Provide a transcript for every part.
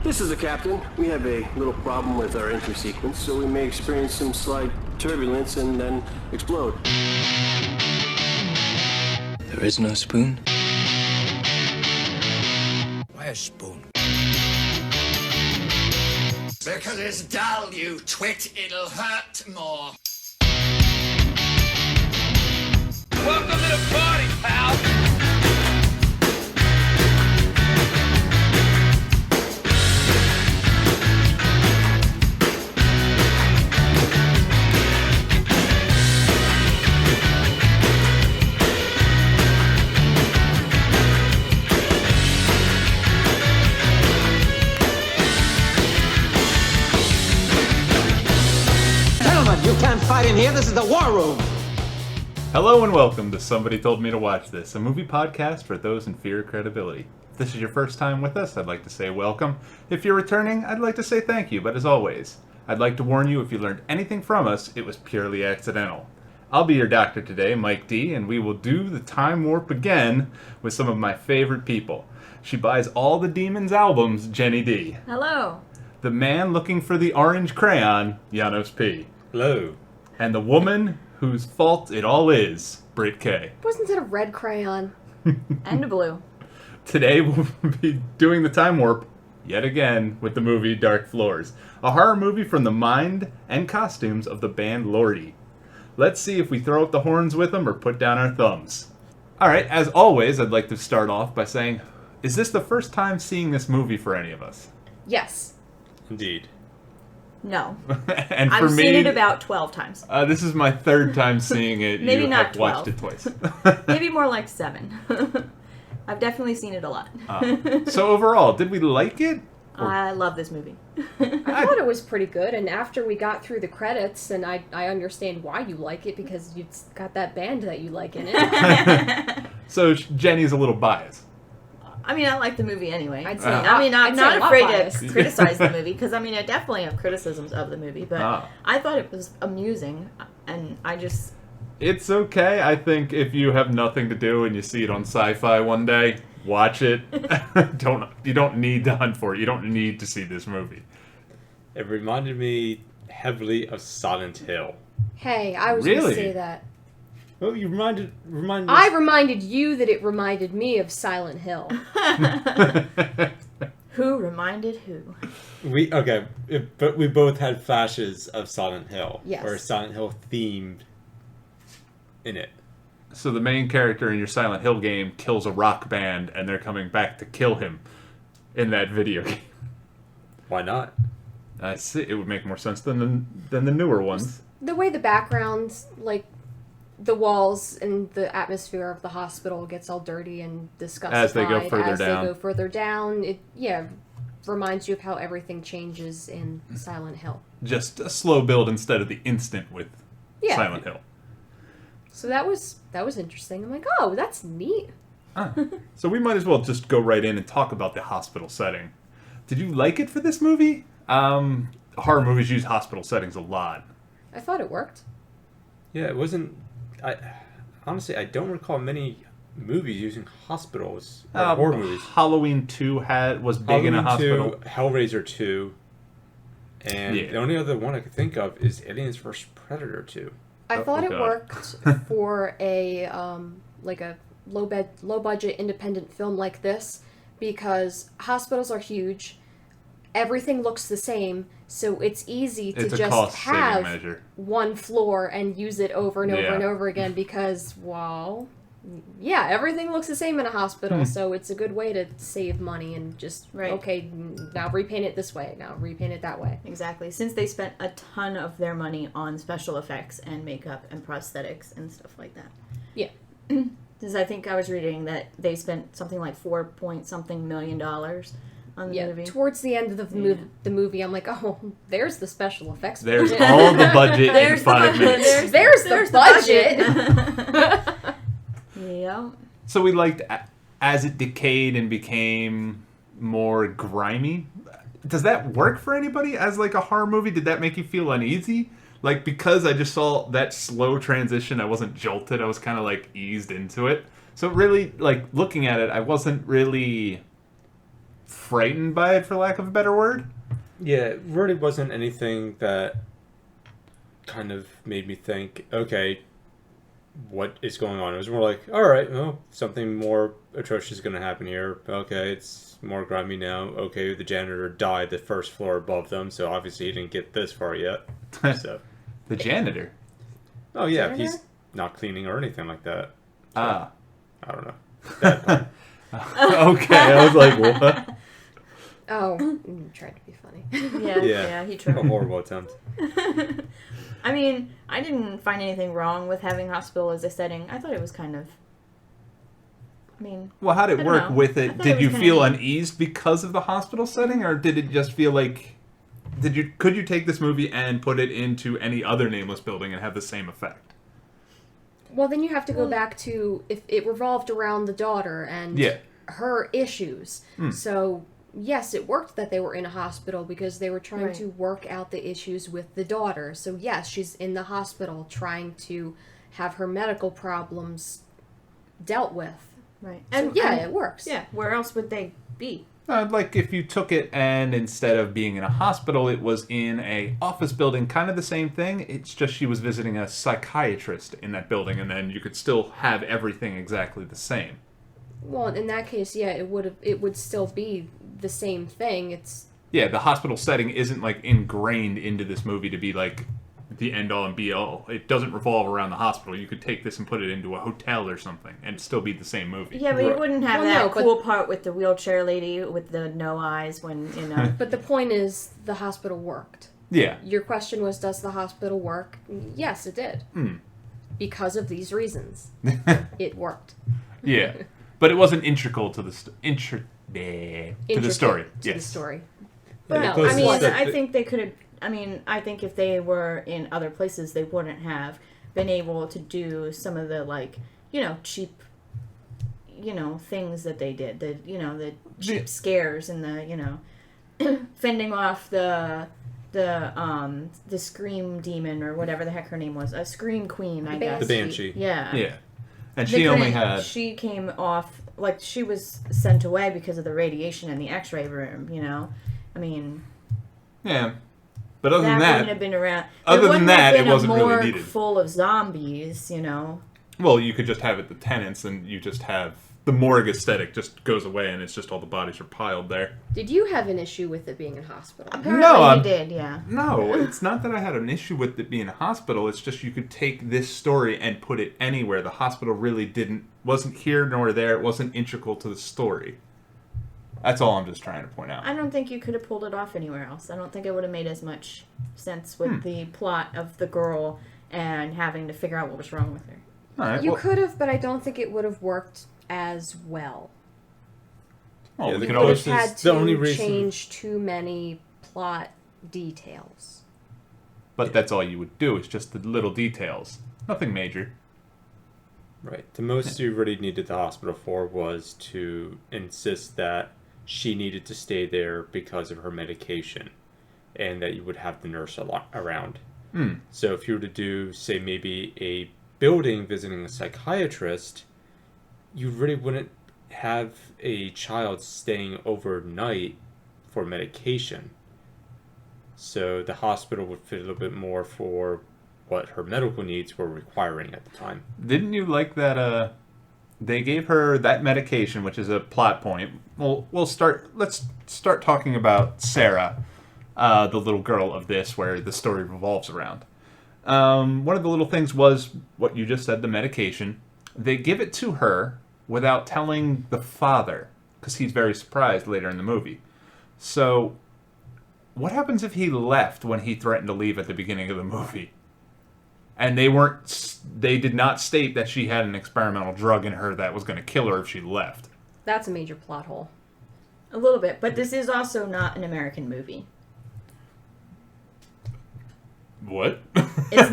This is the captain. We have a little problem with our entry sequence, so we may experience some slight turbulence and then explode. There is no spoon? Why a spoon? Because it's dull, you twit. It'll hurt more. Welcome to the party, pal! You can't fight in here. This is the war room. Hello and welcome to Somebody Told Me to Watch This, a movie podcast for those in fear of credibility. If this is your first time with us, I'd like to say welcome. If you're returning, I'd like to say thank you, but as always, I'd like to warn you if you learned anything from us, it was purely accidental. I'll be your doctor today, Mike D, and we will do the time warp again with some of my favorite people. She buys all the Demons albums, Jenny D. Hello. The man looking for the orange crayon, Janos P. Hello. And the woman whose fault it all is, Britt K. Wasn't it a red crayon? And a blue. Today we'll be doing the time warp yet again with the movie Dark Floors, a horror movie from the mind and costumes of the band Lordi. Let's see if we throw up the horns with them or put down our thumbs. Alright, as always, I'd like to start off by saying, is this the first time seeing this movie for any of us? Yes. Indeed. No. And for I've me, seen it about 12 times. This is my third time seeing it. Maybe you not have 12. watched it twice. Maybe more like 7. I've definitely seen it a lot. So overall, did we like it? I love this movie. I thought it was pretty good, and after we got through the credits, and I understand why you like it, because you've got that band that you like in it. So Jenny's a little biased. I mean, I like the movie anyway. I'd say I'm I'd say not a lot afraid biased. to criticize the movie, because, I mean, I definitely have criticisms of the movie, but I thought it was amusing, and I just... It's okay. I think if you have nothing to do and you see it on Sci-Fi one day, watch it. You don't need to hunt for it. You don't need to see this movie. It reminded me heavily of Silent Hill. Hey, I was going Really? to say that. Well, you reminded I reminded you that it reminded me of Silent Hill. Who reminded who? But we both had flashes of Silent Hill. Yes. Or Silent Hill themed in it. So the main character in your Silent Hill game kills a rock band, and they're coming back to kill him in that video game. Why not? I see. It would make more sense than the newer ones. The way the backgrounds, like the walls and the atmosphere of the hospital gets all dirty and disgusting As they go further as down. they go further down, it reminds you of how everything changes in Silent Hill. Just a slow build instead of the instant with Silent Hill. So that was interesting. I'm like, oh, that's neat. So we might as well just go right in and talk about the hospital setting. Did you like it for this movie? Horror movies use hospital settings a lot. I thought it worked. Yeah, it wasn't... Honestly, I don't recall many movies using hospitals. Or horror movies. Halloween 2 was big in a hospital. 2, Hellraiser 2, and the only other one I could think of is Aliens vs. Predator 2. I thought it God. worked for a like a low budget independent film like this, because hospitals are huge. Everything looks the same, so it's easy to just have one floor and use it over and over and over again because, well, yeah, everything looks the same in a hospital, so it's a good way to save money and just, okay, now repaint it this way, now repaint it that way. Exactly, since they spent a ton of their money on special effects and makeup and prosthetics and stuff like that. Yeah. Because I think I was reading that they spent something like $4-point-something million on the movie. Towards the end of the movie, I'm like, oh, there's the special effects There's budget. all the budget in 5 minutes. There's the budget. Yeah. So we liked as it decayed and became more grimy. Does that work for anybody as like a horror movie? Did that make you feel uneasy? Like, because I just saw that slow transition, I wasn't jolted. I was kind of like eased into it. So really, like, looking at it, I wasn't really frightened by it, for lack of a better word. Yeah, it really wasn't anything that kind of made me think, okay, what is going on? It was more like, all right, well, something more atrocious is going to happen here. Okay, it's more grimy now. Okay, the janitor died the first floor above them, so obviously he didn't get this far yet. So The janitor? Oh, yeah, Janitor? he's not cleaning or anything like that. So, Ah. I don't know. That part. Okay, I was like, what? Oh, tried to be funny. Yeah, he A tried. horrible attempt. I mean, I didn't find anything wrong with having hospital as a setting. I thought it was kind of... I mean... Well, how did it I don't work know. with I it? thought Did it you was feel kinda- uneased because of the hospital setting, or did it just feel like... Could you take this movie and put it into any other nameless building and have the same effect? Well, then you have to go back to if it revolved around the daughter and her issues. So, yes, it worked that they were in a hospital because they were trying to work out the issues with the daughter. So, yes, she's in the hospital trying to have her medical problems dealt with. Right. And yeah, it works. Yeah, where else would they be? Like if you took it and instead of being in a hospital, it was in a office building, kind of the same thing. It's just she was visiting a psychiatrist in that building, and then you could still have everything exactly the same. Well, in that case, yeah, it would still be the same thing. It's The hospital setting isn't like ingrained into this movie to be like the end all and be all. It doesn't revolve around the hospital. You could take this and put it into a hotel or something and still be the same movie. Yeah, but you wouldn't have Well, that no, but- cool part with the wheelchair lady with the no eyes when, you know... But the point is, the hospital worked. Yeah. Your question was, does the hospital work? Yes, it did. Because of these reasons. It worked. Yeah. But it wasn't integral to the story. To the Intricate story. To Yes. the story. But Yeah, I closest mean, step- I think they could have... I mean, I think if they were in other places, they wouldn't have been able to do some of the, like, you know, cheap, you know, things that they did. The, you know, the cheap scares and the, you know, fending off the Scream Demon or whatever the heck her name was. A Scream Queen, I guess. The Banshee. Yeah. Yeah. And They she only couldn't- had... She came off, like, she was sent away because of the radiation in the x-ray room, you know? I mean... Yeah. But other that than wouldn't that... have been around. Other There than wouldn't have that, it been a wasn't really morgue needed. full of zombies, you know? Well, you could just have it the tenants and you just have... The morgue aesthetic just goes away and it's just all the bodies are piled there. Did you have an issue with it being in hospital? Apparently No, you did, yeah. No, it's not that I had an issue with it being a hospital. It's just you could take this story and put it anywhere. The hospital really wasn't here nor there. It wasn't integral to the story. That's all I'm just trying to point out. I don't think you could have pulled it off anywhere else. I don't think it would have made as much sense with the plot of the girl and having to figure out what was wrong with her. All right, You well, could have, but I don't think it would have worked as well. well, Yeah, we the could You would always have had the only to reason- change too many plot details. But that's all you would do. It's just the little details. Nothing major. Right. The most you really needed the hospital for was to insist that she needed to stay there because of her medication and that you would have the nurse around. So if you were to do, say, maybe a building visiting a psychiatrist, you really wouldn't have a child staying overnight for medication. So the hospital would fit a little bit more for what her medical needs were requiring at the time. Didn't you like that, they gave her that medication, which is a plot point. Well, let's start talking about Sarah, the little girl of this, where the story revolves around. One of the little things was what you just said, the medication. They give it to her without telling the father, because he's very surprised later in the movie. So, what happens if he left when he threatened to leave at the beginning of the movie? And they did not state that she had an experimental drug in her that was going to kill her if she left. That's a major plot hole. A little bit, but this is also not an American movie. What? It's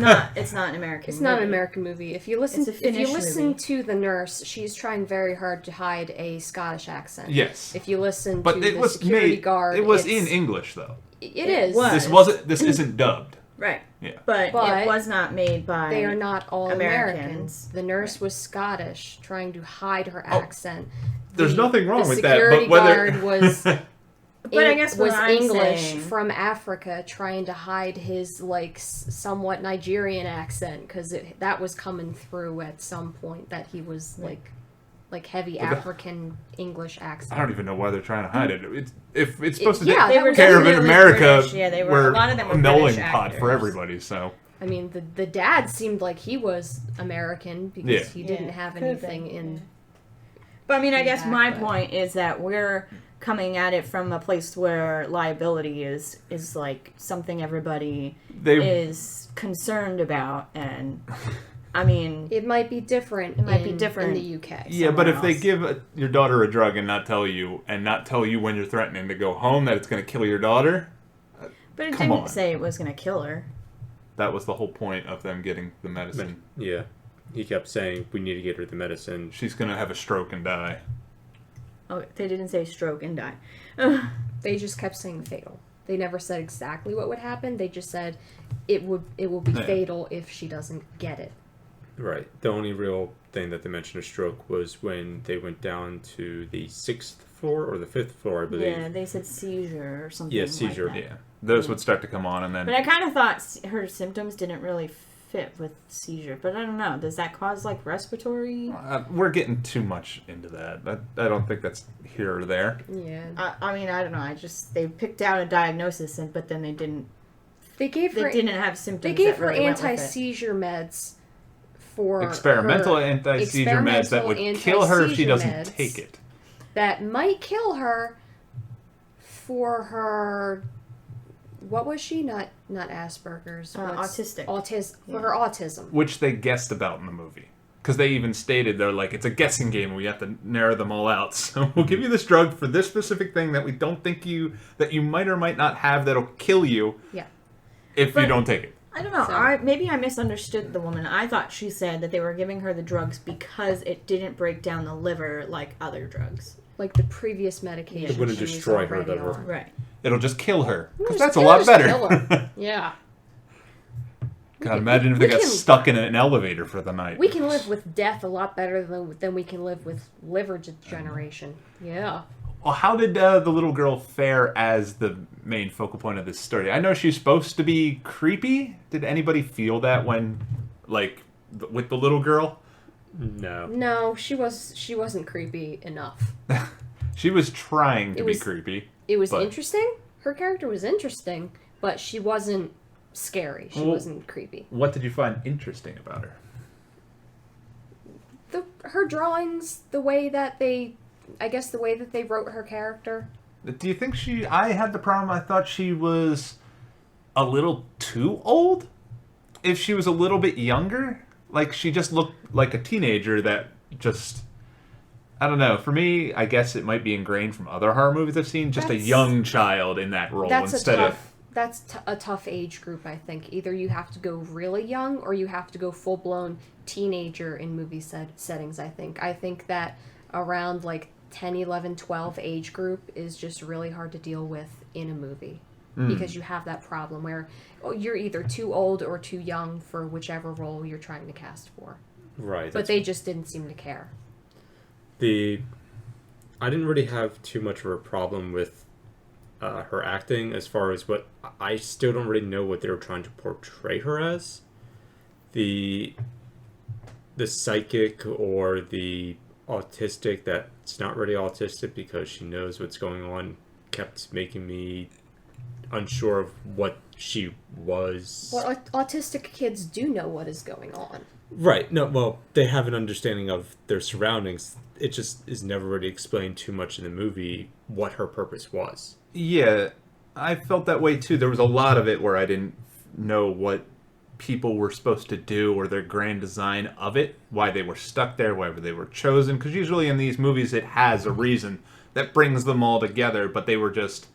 not an American It's movie. not an American movie. If you listen, It's a Finnish movie. to the nurse, she's trying very hard to hide a Scottish accent. Yes. If you listen But to it the was security made. guard, It was it's- in English though. It is. was. This isn't dubbed. Right. Yeah. But But it was not made by... They are not all Americans. Americans. The nurse was Scottish, trying to hide her accent. There's nothing wrong the with that, security but whether guard was But I guess what was I'm English saying- from Africa, trying to hide his like somewhat Nigerian accent because that was coming through at some point that he was like heavy African English accent. I don't even know why they're trying to hide it. If it's supposed to Yeah, take they were care of it, definitely America, British. Yeah, they were- we're a lot of them were a melting British pot for actors. everybody. So I mean, the dad seemed like he was American because Yeah. he didn't have anything in. But I mean, I guess feedback, my but- point is that we're coming at it from a place where liability is like something everybody is concerned about, and I mean, It might be different. It might be different. in the UK. yeah, but if somewhere they else. give your daughter a drug and not tell you when you're threatening to go home that it's going to kill your daughter, but it come didn't on. say it was going to kill her. that was the whole point of them getting the medicine. Yeah. He kept saying, we need to get her the medicine. She's going to have a stroke and die. Oh, they didn't say stroke and die. They just kept saying fatal. They never said exactly what would happen. They just said it will be Yeah. fatal if she doesn't get it. Right. The only real thing that they mentioned a stroke was when they went down to the 6th floor or the 5th floor, I believe. Yeah, they said seizure or something. Yeah, like seizure. that. Yeah, those would start to come on, and then But I kind of thought her symptoms didn't really fit with seizure. But I don't know. Does that cause like respiratory? we're getting too much into that. I don't think that's here or there. Yeah. I mean, I don't know. They picked out a diagnosis, but then they didn't. They gave They her didn't have symptoms. they gave that her really went with it. anti-seizure meds for Experimental her anti-seizure meds that would kill her if she anti-seizure doesn't meds take it. that might kill her for her. What was she? Not Asperger's. Autistic. For her autism. Which they guessed about in the movie. Because they even stated, they're like, it's a guessing game, we have to narrow them all out. So we'll give you this drug for this specific thing that we don't think that you might or might not have that'll kill you Yeah. if you don't take it. I don't know. So- Maybe I misunderstood the woman. I thought she said that they were giving her the drugs because it didn't break down the liver like other drugs. Like the previous medication. It wouldn't she was destroy her already liver. on. Right. It'll just kill her. Because Just that's a kill lot her, better. kill her. Yeah. God, imagine if they got stuck in an elevator for the night. We can live with death a lot better than we can live with liver degeneration. Yeah. Well, how did the little girl fare as the main focal point of this story? I know she's supposed to be creepy. Did anybody feel that when, like, with the little girl? No. No, she wasn't creepy enough. She was trying to It be was- creepy. It was But- interesting. Her character was interesting, but she wasn't scary. She Well- wasn't creepy. What did you find interesting about her? Her drawings, the way that they wrote her character. Do you think I had the problem, I thought she was a little too old? If she was a little bit younger? Like, she just looked like a teenager that just... I don't know. For me, I guess it might be ingrained from other horror movies I've seen. Just a young child in that role That's instead of... a tough age group, I think. Either you have to go really young or you have to go full-blown teenager in movie settings, I think. I think that around like 10, 11, 12 age group is just really hard to deal with in a movie. Because you have that problem where you're either too old or too young for whichever role you're trying to cast for. Right. But they just didn't seem to care. I didn't really have too much of a problem with her acting as far as what I still don't really know what they were trying to portray her as. The psychic or the autistic that's not really autistic because she knows what's going on kept making me unsure of what she was. Well, autistic kids do know what is going on. Right. No, well, they have an understanding of their surroundings. It just is never really explained too much in the movie what her purpose was. Yeah, I felt that way too. There was a lot of it where I didn't know what people were supposed to do or their grand design of it, why they were stuck there, why they were chosen. Because usually in these movies it has a reason that brings them all together, but they were just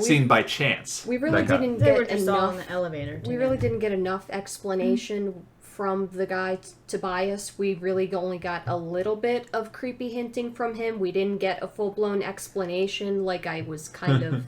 seen by chance. We really didn't They were get just all in enough. the elevator. We really didn't get enough explanation from the guy Tobias. We really only got a little bit of creepy hinting from him. We didn't get a full-blown explanation like I was kind of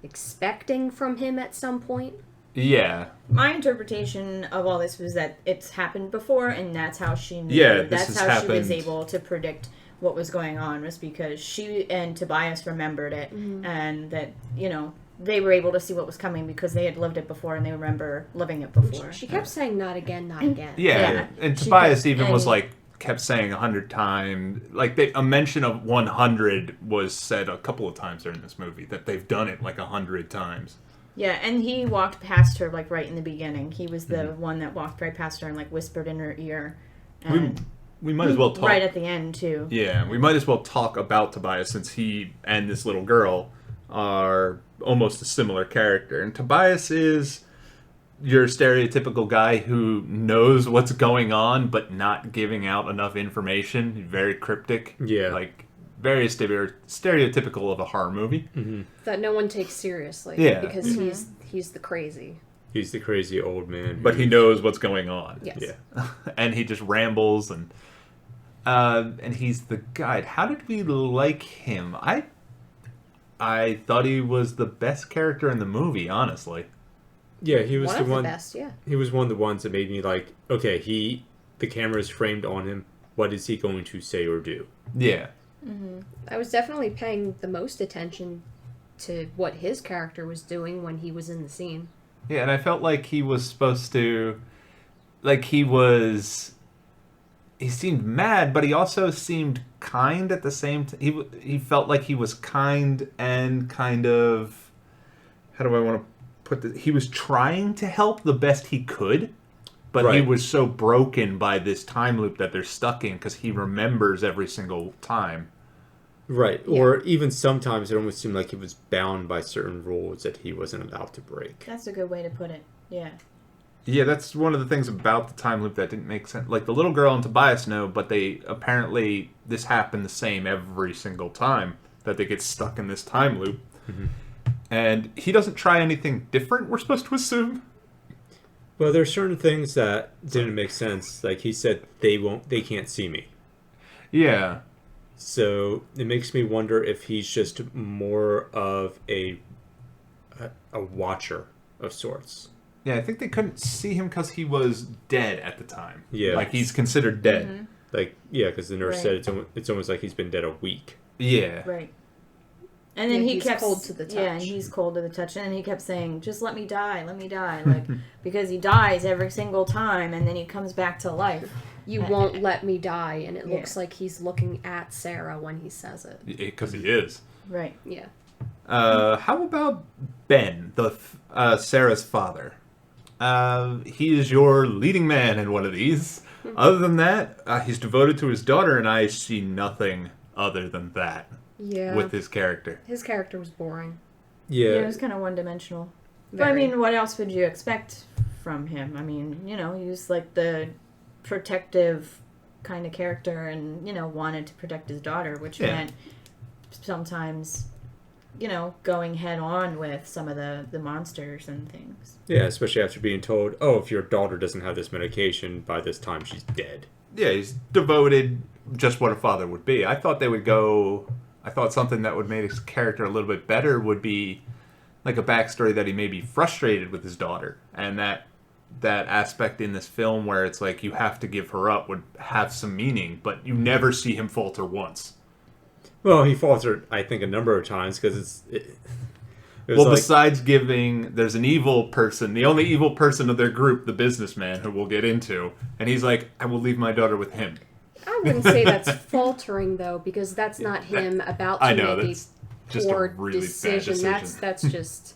expecting from him at some point. Yeah. My interpretation of all this was that it's happened before, and that's how she knew. Yeah, this that's has how she was happened. able to predict what was going on was because she and Tobias remembered it, and that, you know, they were able to see what was coming because they had lived it before and they remember living it before. She kept saying, not again, not again. Yeah, and Tobias even was like, kept saying 100 times, like a mention of 100 was said a couple of times during this movie, that they've done it like 100 times. Yeah, and he walked past her like right in the beginning. He was the one that walked right past her and like whispered in her ear. And we might as well talk right at the end too. Yeah, we might as well talk about Tobias, since he and this little girl are almost a similar character. And Tobias is your stereotypical guy who knows what's going on but not giving out enough information. Very cryptic. Yeah. Like, very stereotypical of a horror movie. That no one takes seriously. Yeah. Because he's the crazy. He's the crazy old man. But he knows what's going on. Yes. Yeah. And he just rambles, and he's the guide. How did we like him? I thought he was the best character in the movie, honestly. Yeah, he was One the of one. the best, yeah. He was one of the ones that made me like, okay, the camera is framed on him. What is he going to say or do? Yeah. I was definitely paying the most attention to what his character was doing when he was in the scene. Yeah, and I felt like he was supposed to, like he seemed mad, but he also seemed kind at the same time. He felt like he was kind and kind of, how do I want to put this? He was trying to help the best he could, but he Right. was so broken by this time loop that they're stuck in because he remembers every single time. Right. Yeah. Or even sometimes it almost seemed like he was bound by certain rules that he wasn't allowed to break. That's a good way to put it. Yeah. Yeah, that's one of the things about the time loop that didn't make sense. Like, the little girl and Tobias know, but this happened the same every single time, that they get stuck in this time loop. And he doesn't try anything different, we're supposed to assume. Well, there are certain things that didn't make sense. Like he said, they can't see me. Yeah. So it makes me wonder if he's just more of a watcher of sorts. Yeah, I think they couldn't see him because he was dead at the time. Yeah. Like, he's considered dead. Like, yeah, because the nurse Right. said it's almost like he's been dead a week. Yeah. Right. And then Yeah, he he's kept cold to the touch. Yeah, and he's cold to the touch, and he kept saying, "Just let me die, like because he dies every single time, and then he comes back to life." You won't let me die, and it Yeah. looks like he's looking at Sarah when he says it. Because he is. Right. Yeah. How about Ben, Sarah's father? He is your leading man in one of these. Other than that, he's devoted to his daughter, and I see nothing other than that Yeah. with his character. His character was boring. Yeah, Yeah. it was kind of one-dimensional. But I Very. mean, what else would you expect from him? I mean, you know, he was like the protective kind of character, and wanted to protect his daughter, which meant sometimes, going head on with some of the monsters and things. Yeah, especially after being told, oh, if your daughter doesn't have this medication, by this time she's dead. Yeah, he's devoted, just what a father would be. I thought something that would make his character a little bit better would be like a backstory that he may be frustrated with his daughter, and that aspect in this film where it's like you have to give her up would have some meaning, but you never see him falter once. Well, he faltered, I think, a number of times because besides there's an evil person, the only evil person of their group, the businessman, who we'll get into, and he's like, I will leave my daughter with him. I wouldn't say that's faltering, though, because that's not him about to I know, make that's a just a poor really bad decision. decision.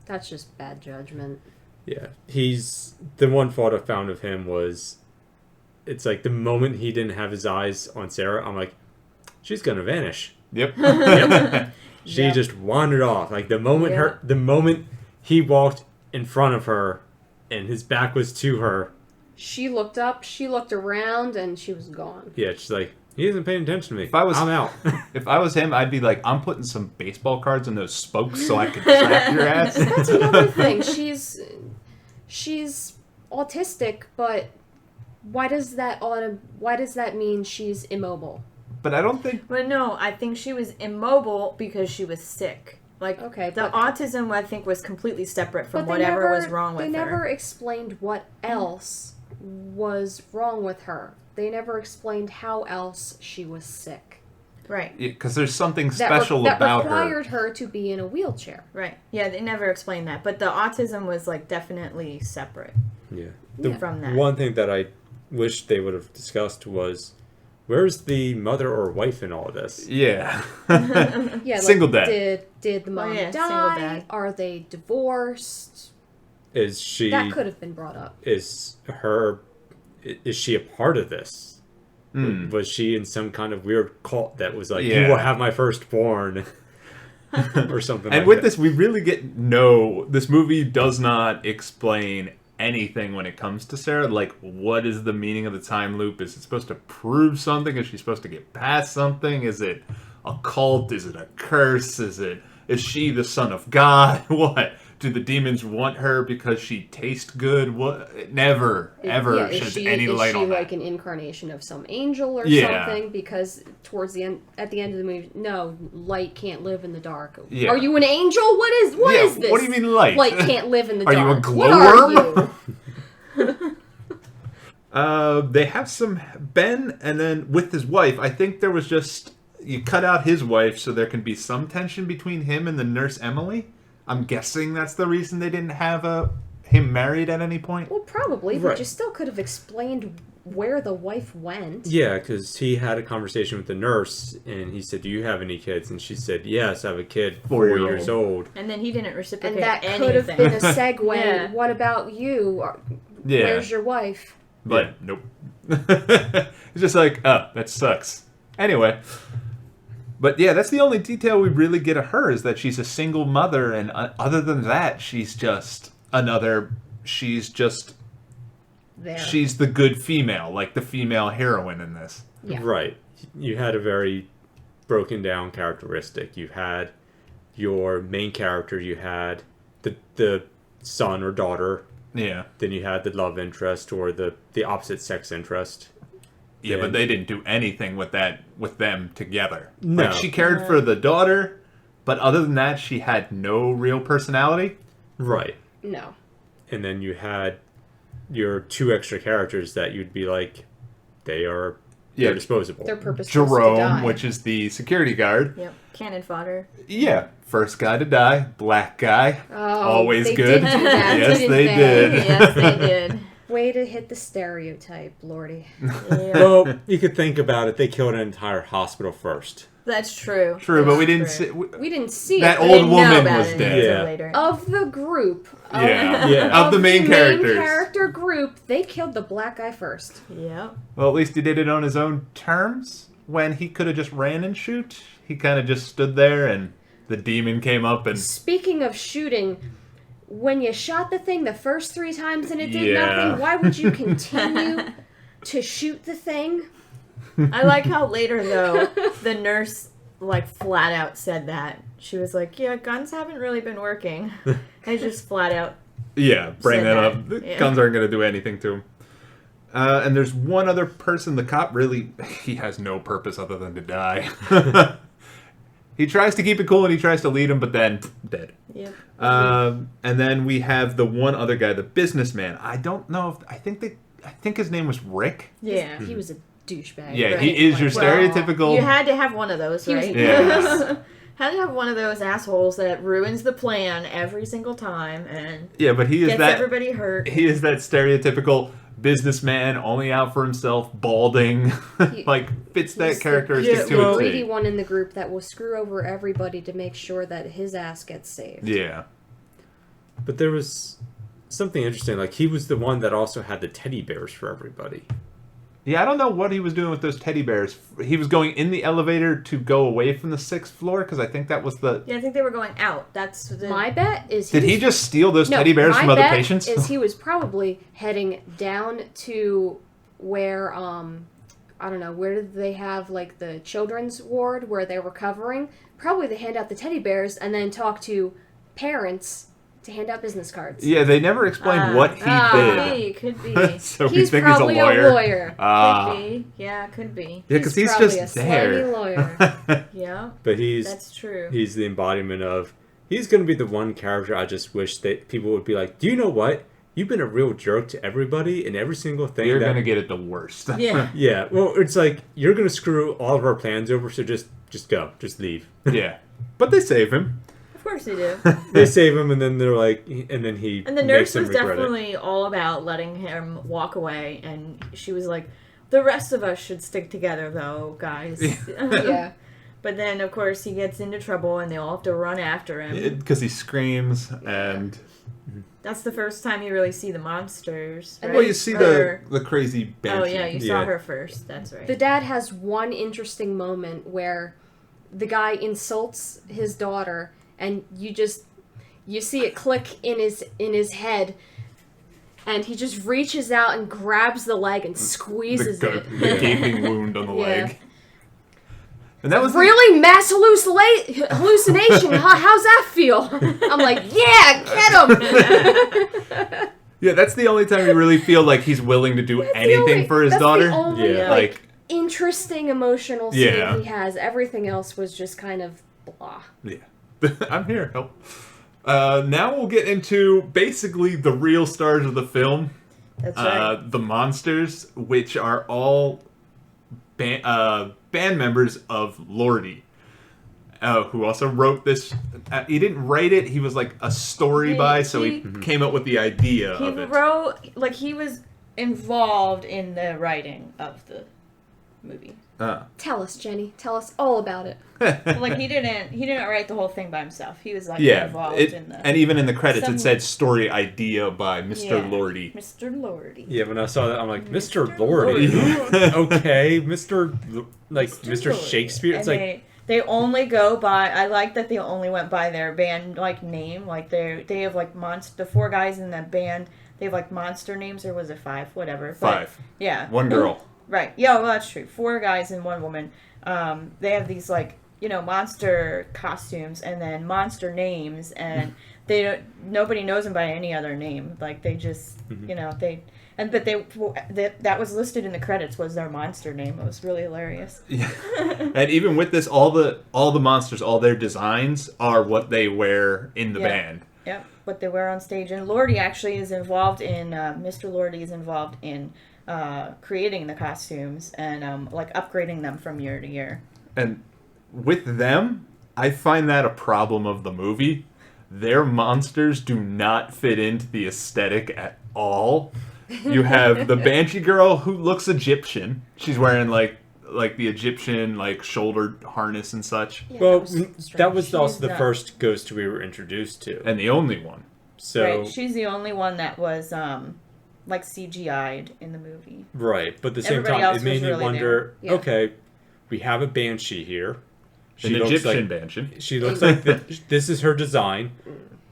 That's just bad judgment. Yeah, the one fault I found of him was, it's like the moment he didn't have his eyes on Sarah, I'm like, she's gonna vanish. Yep. She just wandered off. Like the moment Yeah. the moment he walked in front of her, and his back was to her. She looked up, she looked around, and she was gone. Yeah, she's like, he isn't paying attention to me. I'm out. If I was him, I'd be like, I'm putting some baseball cards in those spokes so I can trap your ass. That's another thing. She's autistic, but why does that mean she's immobile? But I don't think... But no, I think she was immobile because she was sick. Like, Okay, the but- autism, I think, was completely separate from But they whatever never, was wrong with They her. never explained what else was wrong with her. They never explained how else she was sick. Right. Because there's something that special that about required her. her to be in a wheelchair. Right. Yeah, they never explained that. But the autism was, like, definitely separate Yeah. from that. One thing that I wish they would have discussed was, where's the mother or wife in all of this? Yeah. Yeah, Single like, dad. Did the mom yeah, single die? dad. Are they divorced? Is she That could have been brought up. is she a part of this? Was she in some kind of weird cult that was like, you will have my firstborn? Or something And like with that. this, we really this movie does not explain anything when it comes to Sarah. Like, what is the meaning of the time loop? Is it supposed to prove something? Is she supposed to get past something? Is it a cult? Is it a curse? Is she the son of God? What? Do the demons want her because she tastes good? What? Never, ever Is sheds she, any light on like that. an incarnation of some angel or Yeah. something? Because at the end of the movie, no, light can't live in the dark. Yeah. Are you an angel? What is this? What do you mean light? Light can't live in the Are you a dark. What are glowworm? you? They have some Ben, and then with his wife, I think there was just you cut out his wife so there can be some tension between him and the nurse Emily. I'm guessing that's the reason they didn't have him married at any point. Well, probably, but Right. you still could have explained where the wife went. Yeah, because he had a conversation with the nurse, and he said, "Do you have any kids?" And she said, "Yes, I have a kid, 4-year-old. 4 years old." And then he didn't reciprocate And that anything. could have been a segue. Yeah. What about you? Yeah. Where's your wife? But nope. It's just like, oh, that sucks. Anyway. But yeah, that's the only detail we really get of her, is that she's a single mother, and other than that, she's just she's There. the good female, like the female heroine in this. Yeah. Right. You had a very broken down characteristic. You had your main character, you had the son or daughter, Yeah. then you had the love interest or the opposite sex interest. Yeah, but they didn't do anything with them together. No. Like, she cared for the daughter, but other than that, she had no real personality. Right. No. And then you had your two extra characters that you'd be like, they're disposable. Their purpose was to Jerome, die. which is the security guard. Yep. Cannon fodder. Yeah, first guy to die, black guy, Oh, always they good. did do that, Yes, didn't they did. Yes, they did. Way to hit the stereotype, Lordy. Yeah. Well, you could think about it. They killed an entire hospital first. That's true. True, but we That's didn't true. see. We didn't see That it. old We didn't know woman about was it dead. until Yeah. later. Of the group. Yeah. Of the main characters. Main character group, they killed the black guy first. Yep. Well, at least he did it on his own terms. When he could have just ran and shoot, he kind of just stood there, and the demon came up and. Speaking of shooting, when you shot the thing the first 3 times and it did Yeah. nothing, why would you continue to shoot the thing? I like how later, though, the nurse, like, flat out said that. She was like, yeah, guns haven't really been working. I just flat out. Yeah, bring Said that that. up. The Yeah. guns aren't going to do anything to him. And there's one other person, the cop, really, he has no purpose other than to die. He tries to keep it cool and he tries to lead him, but then, dead. Yep. And then we have the one other guy, the businessman. I don't know if, I think his name was Rick. Yeah. He was a douchebag. Yeah, Right. he is your Well, stereotypical. You had to have one of those, He was- right? Yeah. Had to have one of those assholes that ruins the plan every single time and Yeah, but he is gets that. everybody hurt. He is that stereotypical businessman, only out for himself, balding, like fits that He's characteristic yeah, to well- a greedy T. one in the group that will screw over everybody to make sure that his ass gets saved. Yeah. But there was something interesting. Like, he was the one that also had the teddy bears for everybody. Yeah, I don't know what he was doing with those teddy bears. He was going in the elevator to go away from the 6th floor, because I think that was the... Yeah, I think they were going out. That's the... My bet is Did he was- just steal those No, teddy bears my from other bet patients? is he was probably heading down to where I don't know, where did they have like the children's ward where they were covering? Probably they hand out the teddy bears and then talk to parents to hand out business cards. Yeah, they never explained what he did. Could be. So we He's think he's a probably lawyer. Could be. Yeah, could be. Yeah, because he's probably just a slimy there. lawyer. Yeah, But he's that's true. he's the embodiment of... He's going to be the one character I just wish that people would be like, do you know what? You've been a real jerk to everybody and every single thing. You're going to get it the worst. Yeah. Yeah, well, it's like, you're going to screw all of our plans over, so just just go, just leave. Yeah. But they save him. Of course they do. They save him, and then they're like, and then he And the makes nurse him was regret definitely all about letting him walk away, and she was like, the rest of us should stick together, though, guys. Yeah. But then, of course, he gets into trouble, and they all have to run after him. Because he screams, and... That's the first time you really see the monsters, right? Well, you see the crazy banshee. Oh, yeah, you saw her first. That's right. The dad has one interesting moment where the guy insults his daughter, and you see it click in his head, and he just reaches out and grabs the leg and squeezes the gaping wound on the leg. And that was really mass hallucination. How's that feel? I'm like, yeah, get him. Yeah, that's the only time you really feel like he's willing to do anything for his daughter. The only, yeah, like interesting emotional scene he has. Everything else was just kind of blah. Yeah, I'm here. Help. Now we'll get into basically the real stars of the film. That's right. The monsters, which are all band members of Lordy, who also wrote this. He didn't write it. He was like a story so he came up with the idea of it. He wrote, like, he was involved in the writing of the movie. Tell us, Jenny. Tell us all about it. Like, he didn't write the whole thing by himself. He was like involved in the. And even in the credits, it said story idea by Mr. Lordy. Mr. Lordy. Yeah, when I saw that, I'm like, Mr. Lordy. Okay, Mr. Shakespeare. It's and they only go by. I like that they only went by their band like name. Like they have like the 4 guys in the band. They have like monster names, or was it 5? Whatever. 5. Yeah. 1 girl. Right. Yeah, well, that's true. 4 guys and 1 woman. They have these, like, monster costumes and then monster names, and nobody knows them by any other name. Like, they just, that was listed in the credits was their monster name. It was really hilarious. Yeah. And even with this, all the monsters, all their designs are what they wear in the band. Yep, what they wear on stage. And Lordy actually is involved in, Mr. Lordy is involved in creating the costumes and upgrading them from year to year. And with them, I find that a problem of the movie. Their monsters do not fit into the aesthetic at all. You have the Banshee girl who looks Egyptian. She's wearing like the Egyptian shoulder harness and such. Yeah, well, that was also the first ghost we were introduced to, and the only one. So right, she's the only one that was CGI'd in the movie. Right, but at the same time, it made me wonder, okay, we have a Banshee here. An Egyptian Banshee. She looks like this is her design.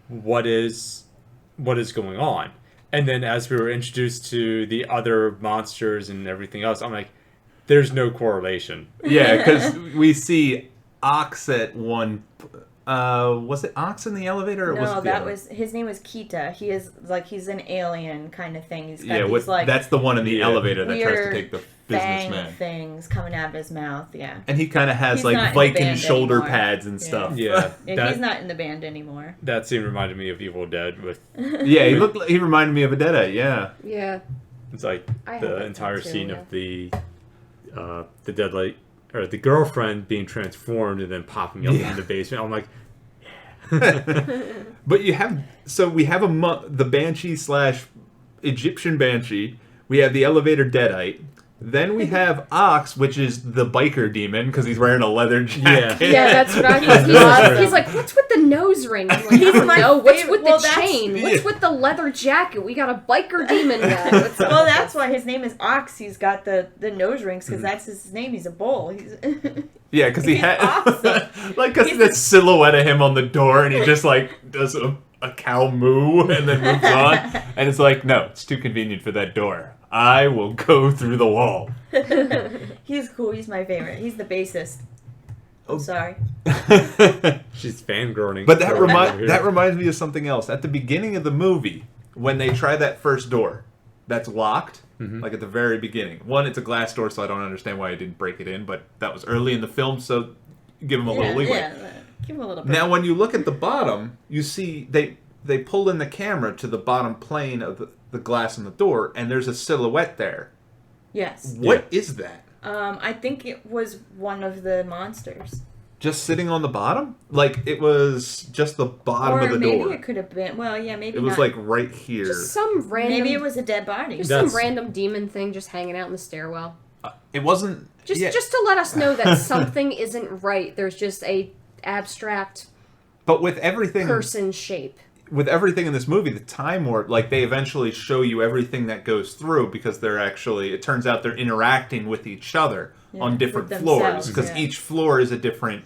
What is going on? And then as we were introduced to the other monsters and everything else, I'm like, there's no correlation. Yeah, because we see Ox at one... was it Ox in the elevator? Or his name was Kita. He is he's an alien kind of thing. He's got these, that's the one in the elevator that tries to take the businessman. Things coming out of his mouth. Yeah, and he kind of has Viking shoulder pads and stuff. Yeah, he's not in the band anymore. That scene reminded me of Evil Dead with. Yeah, he reminded me of a Deadite. Yeah. Yeah. It's like the entire scene of the Deadite. Or the girlfriend being transformed and then popping up in the basement. I'm like, But we have the Banshee / Egyptian Banshee. We have the elevator Deadite. Then we have Ox, which is the biker demon because he's wearing a leather jacket. Yeah, that's what I thought. He's like, what's with the nose ring? I'm like, what's with the chain? What's with the leather jacket? We got a biker demon guy. Well, that's why his name is Ox. He's got the nose rings because that's his name. He's a bull. Yeah, because he had awesome. because that silhouette of him on the door, and he just does a cow moo and then moves on, and it's like, no, it's too convenient for that door. I will go through the wall. He's cool. He's my favorite. He's the bassist. I'm sorry. She's fangirling. But that reminds me of something else. At the beginning of the movie, when they try that first door that's locked, at the very beginning. One, it's a glass door, so I don't understand why I didn't break it in, but that was early in the film, so give them a little leeway. Yeah, give him a little bit. Now, when you look at the bottom, you see they pull in the camera to the bottom plane of the glass on the door, and there's a silhouette there. Yes. What is that? I think it was one of the monsters. Just sitting on the bottom? Like, it was just the bottom of the maybe door. it could have been. Well, yeah, maybe It was not. like right here. Just some random. Maybe it was a dead body. Just That's- some random demon thing just hanging out in the stairwell. It wasn't... Just yeah. just to let us know that something isn't right. There's just a abstract But with everything... person shape. With everything in this movie, the Time Warp, like, they eventually show you everything that goes through because they're actually... It turns out they're interacting with each other on different with floors. themselves, Because yeah. each floor is a different...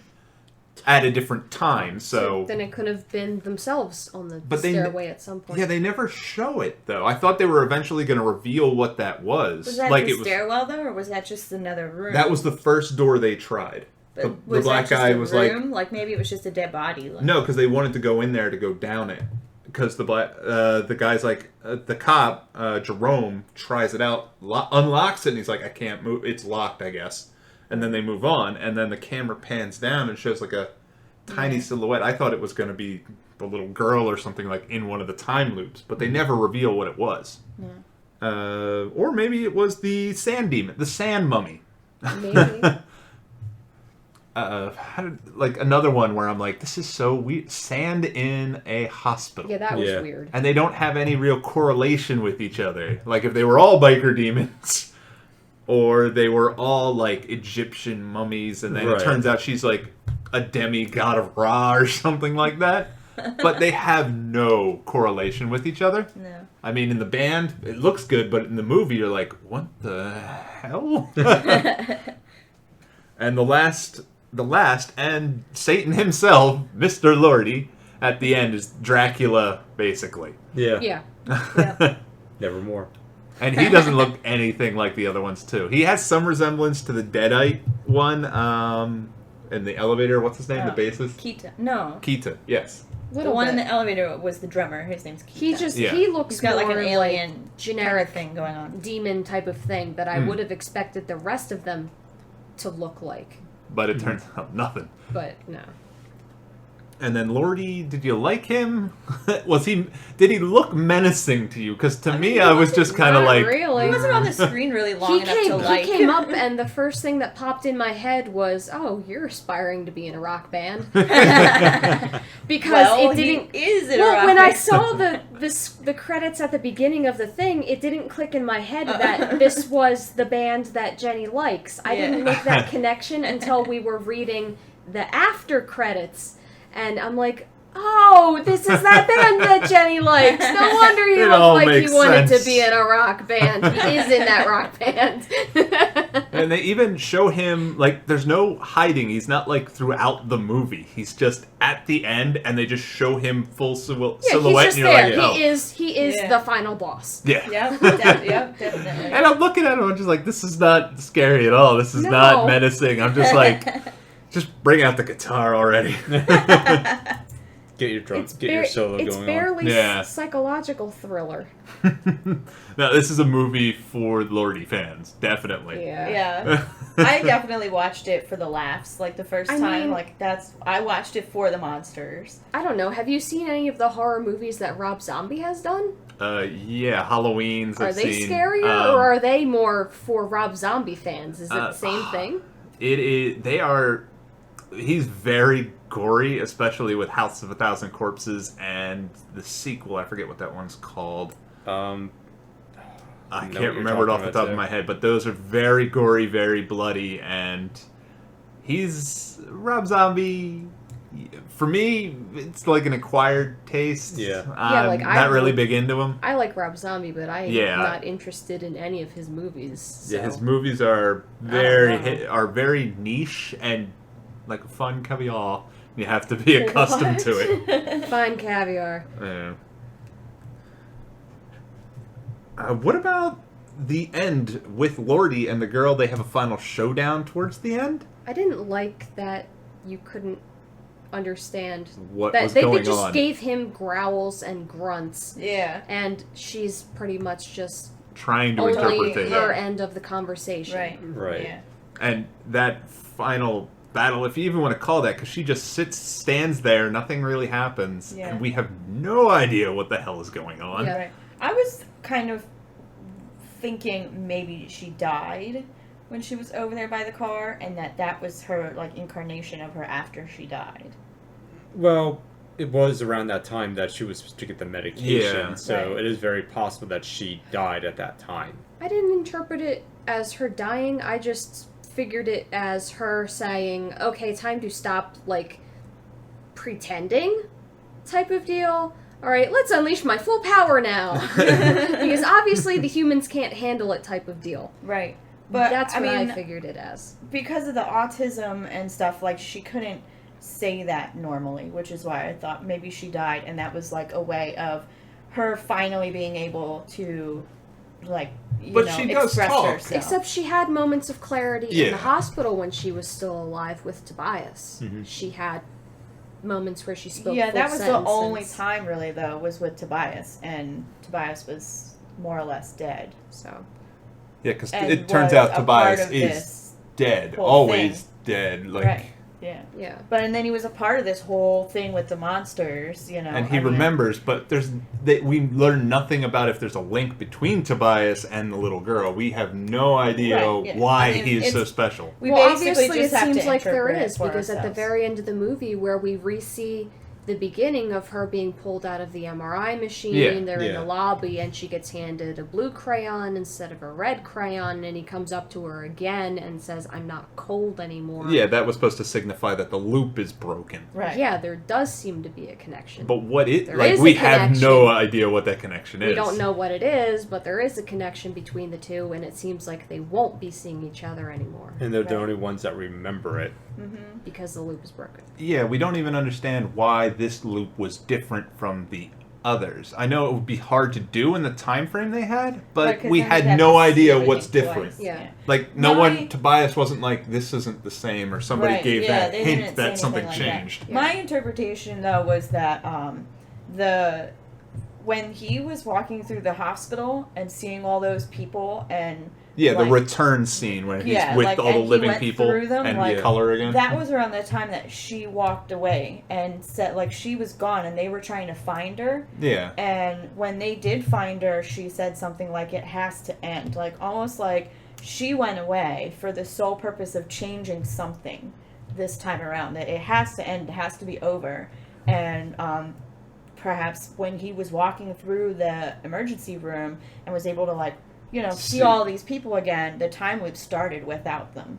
At a different time, so... Then it could have been themselves on the But they- stairway at some point. Yeah, they never show it, though. I thought they were eventually going to reveal what that was. Was that like the it was, stairwell, though, or was that just another room? That was the first door they tried. But The was black that just guy a was room? Like, maybe it was just a dead body. Like... No, because they wanted to go in there to go down it. Because the guy's like, the cop, Jerome, tries it out, unlocks it, and he's like, I can't move. It's locked, I guess. And then they move on, and then the camera pans down and shows like a tiny silhouette. I thought it was going to be the little girl or something like in one of the time loops, but they never reveal what it was. Yeah. Or maybe it was the sand demon, the sand mummy. Maybe. Like another one where I'm like, this is so weird. Sand in a hospital. Yeah, that was Yeah. weird. And they don't have any real correlation with each other. Like if they were all biker demons, or they were all like Egyptian mummies, and then Right. it turns out she's like a demigod of Ra or something like that. But they have no correlation with each other. No. I mean, in the band, it looks good, but in the movie, you're like, what the hell? And the last, and Satan himself, Mr. Lordy, at the end is Dracula, basically. Yeah. Yeah. Yep. Nevermore. And he doesn't look anything like the other ones, too. He has some resemblance to the Deadite one in the elevator. What's his name? Oh. The bassist? Kita. No. Kita, yes. The Little one in bit. the elevator was the drummer. His name's Kita. Yeah. He looks He's got like more an alien generic thing going on. demon type of thing that I would have expected the rest of them to look like. But it turns out nothing. But no. And then Lordy, did you like him? Did he look menacing to you? Because to me, I was just kind of Not like... really. He wasn't on the screen really long enough to like. He came up, and the first thing that popped in my head was, "Oh, you're aspiring to be in a rock band." Because Well, it didn't. he is in a well, rock when I band. saw the credits at the beginning of the thing, it didn't click in my head that this was the band that Jenny likes. I Yeah. didn't make that connection until we were reading the after credits, and I'm like, oh, this is that band that Jenny likes. No wonder he It looked all like he makes wanted sense. to be in a rock band. He is in that rock band. And they even show him, like, there's no hiding. He's not, like, throughout the movie. He's just at the end, and they just show him full silhouette, He's and just you're there. like, oh. He is Yeah. the final boss. Yeah. Yep, definitely. And I'm looking at him, I'm just like, this is not scary at all. This is No. not menacing. I'm just like, just bring out the guitar already. Get your drums, get your solo it's going barely Yeah. psychological thriller. No, this is a movie for Lordy fans, definitely. Yeah. I definitely watched it for the laughs. Like the first I time, mean- like I watched it for the monsters. I don't know. Have you seen any of the horror movies that Rob Zombie has done? Yeah, Halloween's Are I've they seen. scarier, or are they more for Rob Zombie fans? Is it the same thing? It is. They are. He's very gory, especially with House of a Thousand Corpses and the sequel. I forget what that one's called. on. I know what can't you're remember it off talking the top about, of my head, but those are very gory, very bloody, and he's Rob Zombie. For me, it's like an acquired taste. Yeah. I'm like, I not really would- big into him. I like Rob Zombie, but I'm Yeah. not interested in any of his movies. So. Yeah, his movies are very niche and like fun caviar. You have to be accustomed to it. Fine caviar. Yeah. What about the end with Lordy and the girl? They have a final showdown towards the end. I didn't like that you couldn't understand What that was they going just on? gave him growls and grunts, Yeah. and she's pretty much just Trying to only interpret things. her end of the conversation. Right. Right. Yeah. And that final battle, if you even want to call that, because she just stands there, nothing really happens, Yeah. and we have no idea what the hell is going on. Yeah. Right. I was kind of thinking maybe she died when she was over there by the car, and that was her like incarnation of her after she died. Well, it was around that time that she was supposed to get the medication, Yeah. so Right. it is very possible that she died at that time. I didn't interpret it as her dying. I just figured it as her saying, okay, time to stop, like, pretending type of deal. All right, let's unleash my full power now. Because obviously the humans can't handle it type of deal. Right. But That's what I mean, I figured it as. because of the autism and stuff, like, she couldn't say that normally, which is why I thought maybe she died, and that was like a way of her finally being able to, like, you But know, she does express talk. herself. Except she had moments of clarity in Yeah. the hospital when she was still alive with Tobias. Mm-hmm. She had moments where she spoke Yeah, full that was the sentences. only time really though was with Tobias, and Tobias was more or less dead. So Yeah, because And it turns was out a Tobias part of is this dead. whole Always thing. dead. Like, Right. Yeah. yeah. But and then he was a part of this whole thing with the monsters, you know. and he I mean, remembers, but we learn nothing about if there's a link between Tobias and the little girl. We have no idea Right, yeah. why I mean, he is so it's- special. We Well, basically obviously just it have seems to like there interpret it is, for because at the ourselves. very end of the movie where we re-see the beginning of her being pulled out of the MRI machine, Yeah, they're in yeah. the lobby and she gets handed a blue crayon instead of a red crayon, and he comes up to her again and says, I'm not cold anymore. Yeah, that was supposed to signify that the loop is broken. Right. Yeah, there does seem to be a connection. But what it There like is a we have connection. no idea what that connection is. We don't know what it is, but there is a connection between the two, and it seems like they won't be seeing each other anymore And they're the Right. only ones that remember it. because the loop is broken. Yeah, we don't even understand why this loop was different from the others. I know it would be hard to do in the time frame they had, but Right, 'cause we then you'd had have no to see idea everything what's twice. different. Yeah. Like no My- one, Tobias wasn't like this isn't the same, or somebody Right, gave yeah, that they hint didn't that say something anything like that. changed. Yeah. My interpretation though was that when he was walking through the hospital and seeing all those people and Yeah, the like, return scene when he's Yeah, with like, all the and he living went people through them, and like, color again. that was around the time that she walked away and said like she was gone and they were trying to find her. Yeah. And when they did find her, she said something like it has to end, like almost like she went away for the sole purpose of changing something this time around, that it has to end, it has to be over. And perhaps when he was walking through the emergency room and was able to like, you know, see all these people again, the time loop started without them.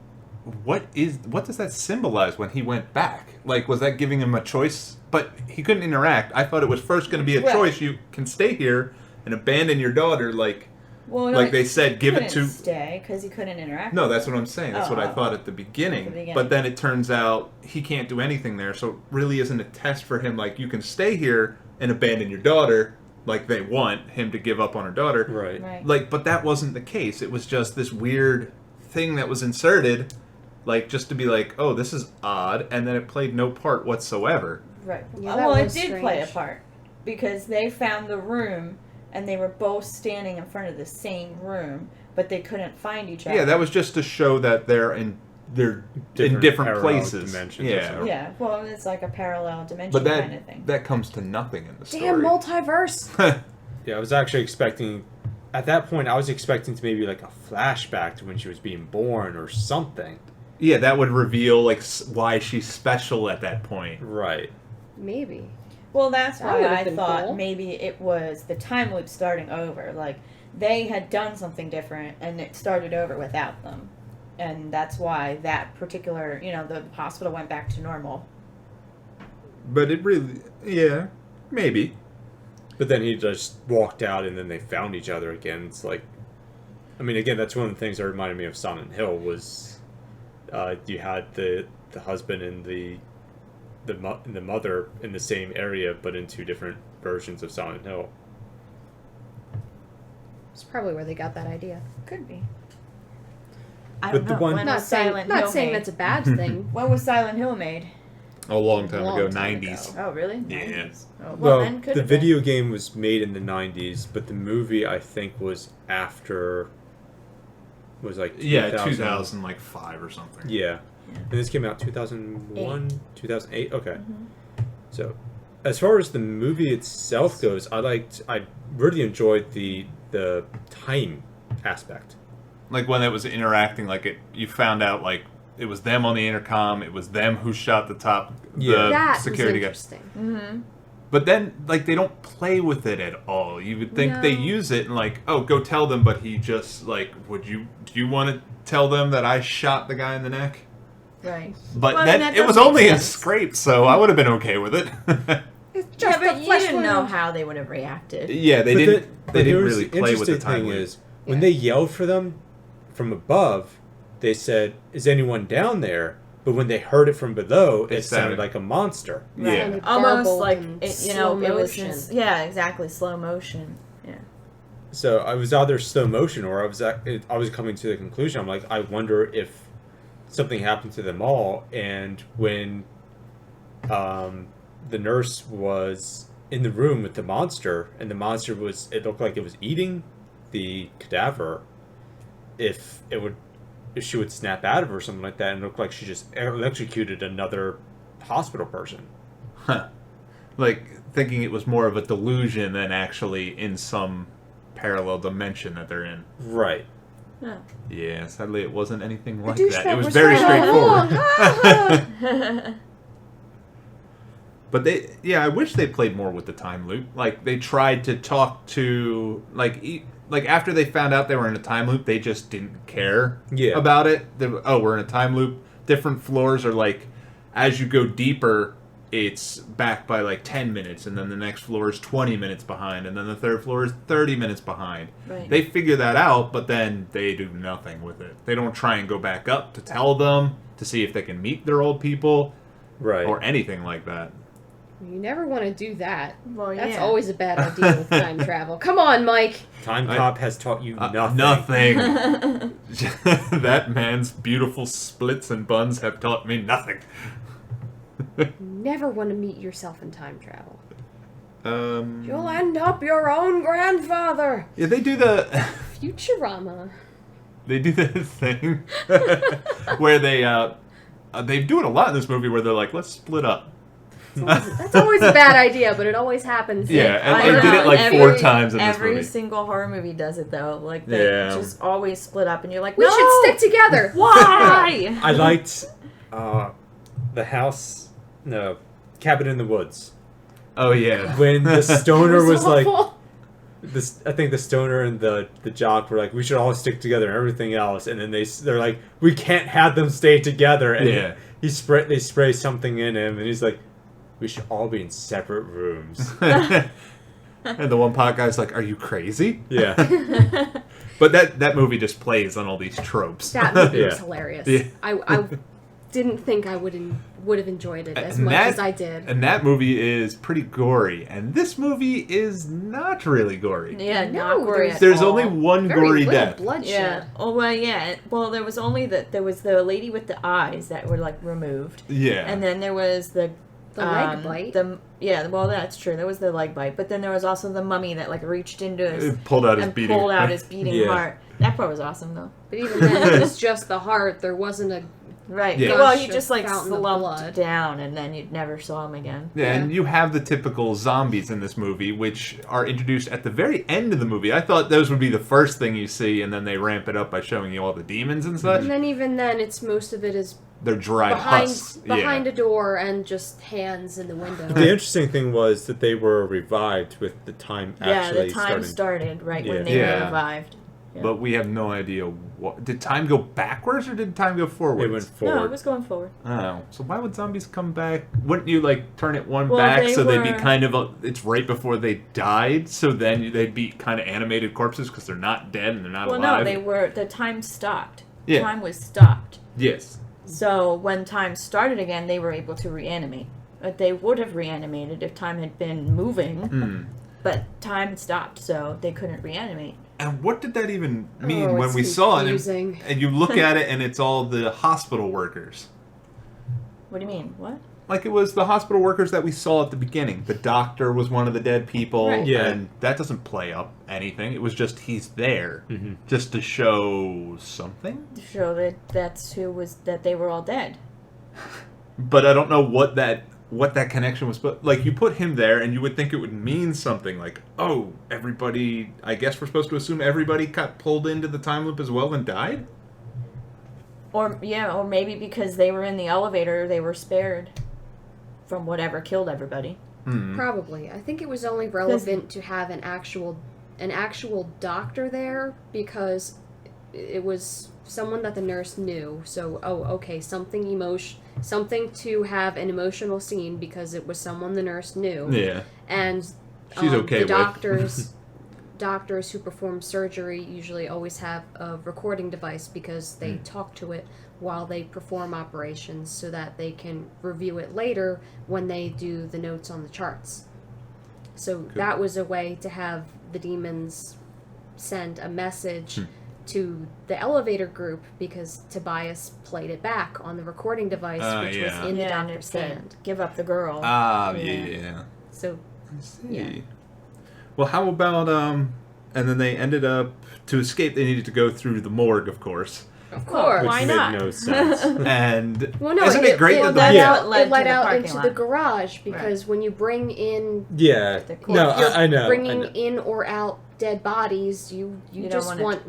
What does that symbolize when he went back? Like, was that giving him a choice? But he couldn't interact. I thought it was first going to be a Right. choice. You can stay here and abandon your daughter, like they said, give it to. stay because he couldn't interact. No, that's what I'm saying. That's what I Oh. thought at the beginning. At the beginning. But then it turns out he can't do anything there, so it really isn't a test for him. Like, you can stay here and abandon your daughter, like they want him to give up on her daughter. Right. Right. Like, but that wasn't the case. It was just this weird thing that was inserted, like just to be like, oh, this is odd, and then it played no part whatsoever. Right. Yeah, that Well, it was did play a strange. part because they found the room and they were both standing in front of the same room, but they couldn't find each other. Yeah, that was just to show that they're in different parallel places. dimensions or Yeah, something. Yeah. Well, it's like a parallel dimension but kind of thing. that comes to nothing in the story. Damn multiverse! Yeah, I was actually expecting, at that point, I was expecting to maybe like a flashback to when she was being born or something. Yeah, that would reveal like why she's special at that point. Right. Maybe. Well, that's That why would've I been thought cool. maybe it was the time loop starting over. Like, they had done something different, and it started over without them. And that's why that particular, you know, the hospital went back to normal. But it really, yeah, maybe. But then he just walked out and then they found each other again. It's like, I mean, again, that's one of the things that reminded me of Silent Hill was you had the husband and the mother in the same area, but in two different versions of Silent Hill. It's probably where they got that idea. Could be. I But don't the know. one- When Not was Silent saying, Hill not saying made? that's a bad thing. When was Silent Hill made? A long time Long ago, time 90s. Oh, really? Yeah. 90s. Oh, Well, then could the have been. video game was made in the 90s, but the movie, I think, was after, was like 2000, like 5 or something. Yeah. And this came out 2001, 2008? Okay. So, as far as the movie itself goes, I really enjoyed the time aspect. like when it was interacting, like you found out like it was them on the intercom, it was them who shot the that security guy. was interesting. Mm-hmm. But then, like, they don't play with it at all. You would think they use it and, like, oh, go tell them, but he just, like, do you want to tell them that I shot the guy in the neck? Right. But well, then it was only a scrape, so I would have been okay with it. Yeah, but you didn't know how they would have reacted. Yeah, they didn't really play with the time thing is, when they yelled for them from above, they said, "Is anyone down there?" But when they heard it from below, it sounded like a monster. Yeah. Almost like, slow it was motion. exactly, slow motion. Yeah. So I was either slow motion or I was coming to the conclusion. I'm like, I wonder if something happened to them all. And when the nurse was in the room with the monster, and the monster it looked like it was eating the cadaver, if she would snap out of her or something like that, and it looked like she just electrocuted another hospital person. Huh. Like, thinking it was more of a delusion than actually in some parallel dimension that they're in. Right. Oh. Yeah, sadly it wasn't anything like douchebag that. It was was very right straightforward. But I wish they played more with the time loop. Like, they tried to talk to, like after they found out they were in a time loop, they just didn't care about it. We're in a time loop. Different floors are like, as you go deeper, it's back by like 10 minutes, and then the next floor is 20 minutes behind, and then the third floor is 30 minutes behind. Right. They figure that out, but then they do nothing with it. They don't try and go back up to tell them, to see if they can meet their old people, right, or anything like that. You never want to do that. Well, That's always a bad idea with time travel. Come on, Mike. Time Cop has taught you nothing. Nothing. That man's beautiful splits and buns have taught me nothing. Never want to meet yourself in time travel. You'll end up your own grandfather. Yeah, they do the Futurama. They do the thing where they do it a lot in this movie where they're like, let's split up. That's always a bad idea, but it always happens. Yeah, and they did it like 4 times in this movie. Every single horror movie does it though. Like they just always split up, and you're like, we should stick together. Why? I liked the house, no, Cabin in the Woods. Oh yeah, when the stoner was like, awful. I think the stoner and the jock were like, we should all stick together and everything else, and then they're like, we can't have them stay together, and they spray something in him, and he's like, we should all be in separate rooms. And the one pot guy's like, are you crazy? Yeah. But that movie just plays on all these tropes. That movie was hilarious. Yeah. I didn't think I would have enjoyed it as much as I did. And that movie is pretty gory, and this movie is not really gory. Yeah, not gory. There's only one gory death. Bloodshed. Yeah. Oh well, yeah. Well, there was the lady with the eyes that were like removed. Yeah. And then there was the leg bite. Well, that's true. There was the leg bite, but then there was also the mummy that like reached into his pulled out his beating heart. That part was awesome though. But even then, it was just the heart. There wasn't a right. Yeah. Well, he just like fountain of slumped blood down, and then you never saw him again. Yeah, and you have the typical zombies in this movie, which are introduced at the very end of the movie. I thought those would be the first thing you see, and then they ramp it up by showing you all the demons and such. And then even then, most of it is they're dried husks. Behind a door and just hands in the window. The interesting thing was that they were revived with the time actually the time started right when they were revived. Yeah. But we have no idea what... Did time go backwards or did time go forwards? It went forward. No, it was going forward. Oh. So why would zombies come back? Wouldn't you, like, turn it back so they'd be kind of... it's right before they died, so then they'd be kind of animated corpses because they're not dead and they're not alive? Well, no, they were... The time stopped. Yeah. Time was stopped. Yes. So when time started again, they were able to reanimate. But they would have reanimated if time had been moving, but time stopped, so they couldn't reanimate. And what did that even mean when we saw it? And you look at it, and it's all the hospital workers. What do you mean? What? Like it was the hospital workers that we saw at the beginning. The doctor was one of the dead people, and that doesn't play up anything. It was just he's there, just to show something. To show that they were all dead. But I don't know what what that connection was. But like, you put him there, and you would think it would mean something. Like, oh, everybody. I guess we're supposed to assume everybody got pulled into the time loop as well and died. Or maybe because they were in the elevator, they were spared from whatever killed everybody. Probably. I think it was only relevant to have an actual doctor there because it was someone that the nurse knew. So, okay, something to have an emotional scene because it was someone the nurse knew. Yeah. And she's okay the doctors who perform surgery usually always have a recording device because they talk to it while they perform operations so that they can review it later when they do the notes on the charts. So that was a way to have the demons send a message to the elevator group because Tobias played it back on the recording device, which was in the doctor's hand. Give up the girl. Yeah. So, I see. Well, how about, and then they ended up, to escape, they needed to go through the morgue, of course. Of course. Which Why made not? no sense. And well, no, isn't it great it that led out into the garage because when you bring in I know. bringing in or out dead bodies, you just want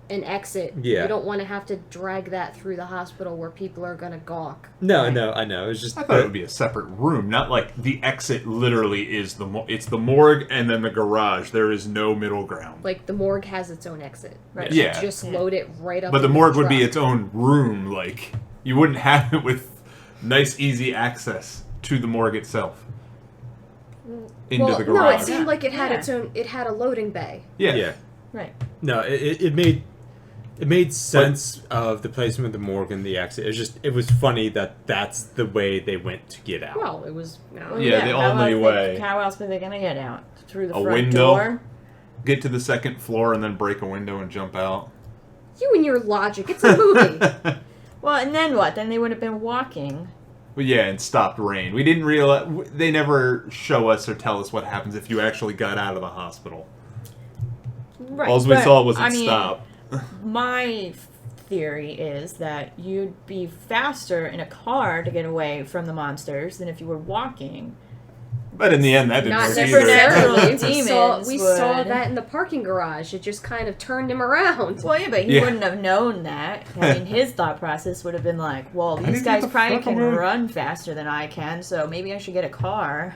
an exit. Yeah. You don't want to have to drag that through the hospital where people are going to gawk. No, I know. It's just I thought it would be a separate room, not like the exit literally is it's the morgue and then the garage. There is no middle ground. Like the morgue has its own exit. Right. You Yeah. just load it right up. But the in morgue would be truck. its own room. Like, you wouldn't have it with nice, easy access to the morgue itself. Into the garage. No, it seemed like it had its own. It had a loading bay. Yeah. Right. No, it made sense of the placement of the morgue and the exit. It was funny that that's the way they went to get out. Well, it was. Yeah, the only way. How else were they going to get out? Through the A front window. door? Get to the second floor and then break a window and jump out. You and your logic. It's a movie. Well, and then what? Then they would have been walking. Well, yeah, and stopped rain. We didn't realize. They never show us or tell us what happens if you actually got out of the hospital. Right. All we but, saw was I it mean, stop. My theory is that you'd be faster in a car to get away from the monsters than if you were walking. But in the end, that didn't Not work supernatural either. demons. We saw that in the parking garage. It just kind of turned him around. Well, yeah, but he wouldn't have known that. I mean, his thought process would have been like, well, these guys probably can run faster than I can, so maybe I should get a car.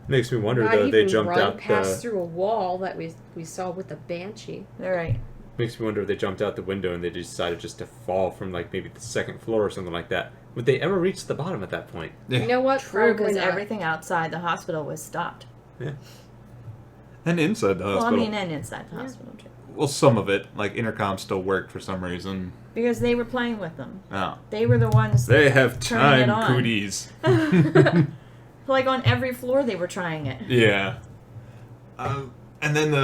Makes me wonder, Not though, even they jumped run out past through a wall that we saw with the banshee. All right. Makes me wonder if they jumped out the window and they decided just to fall from, like, maybe the second floor or something like that. Would they ever reach the bottom at that point? You know what? True, Probably because not. everything outside the hospital was stopped. Yeah. And inside the hospital. Well, I mean, and inside the hospital, too. Well, some of it, like intercom, still worked for some reason. Because they were playing with them. Oh. They were the ones They have turning it time on. cooties. Like on every floor they were trying it. Yeah. And then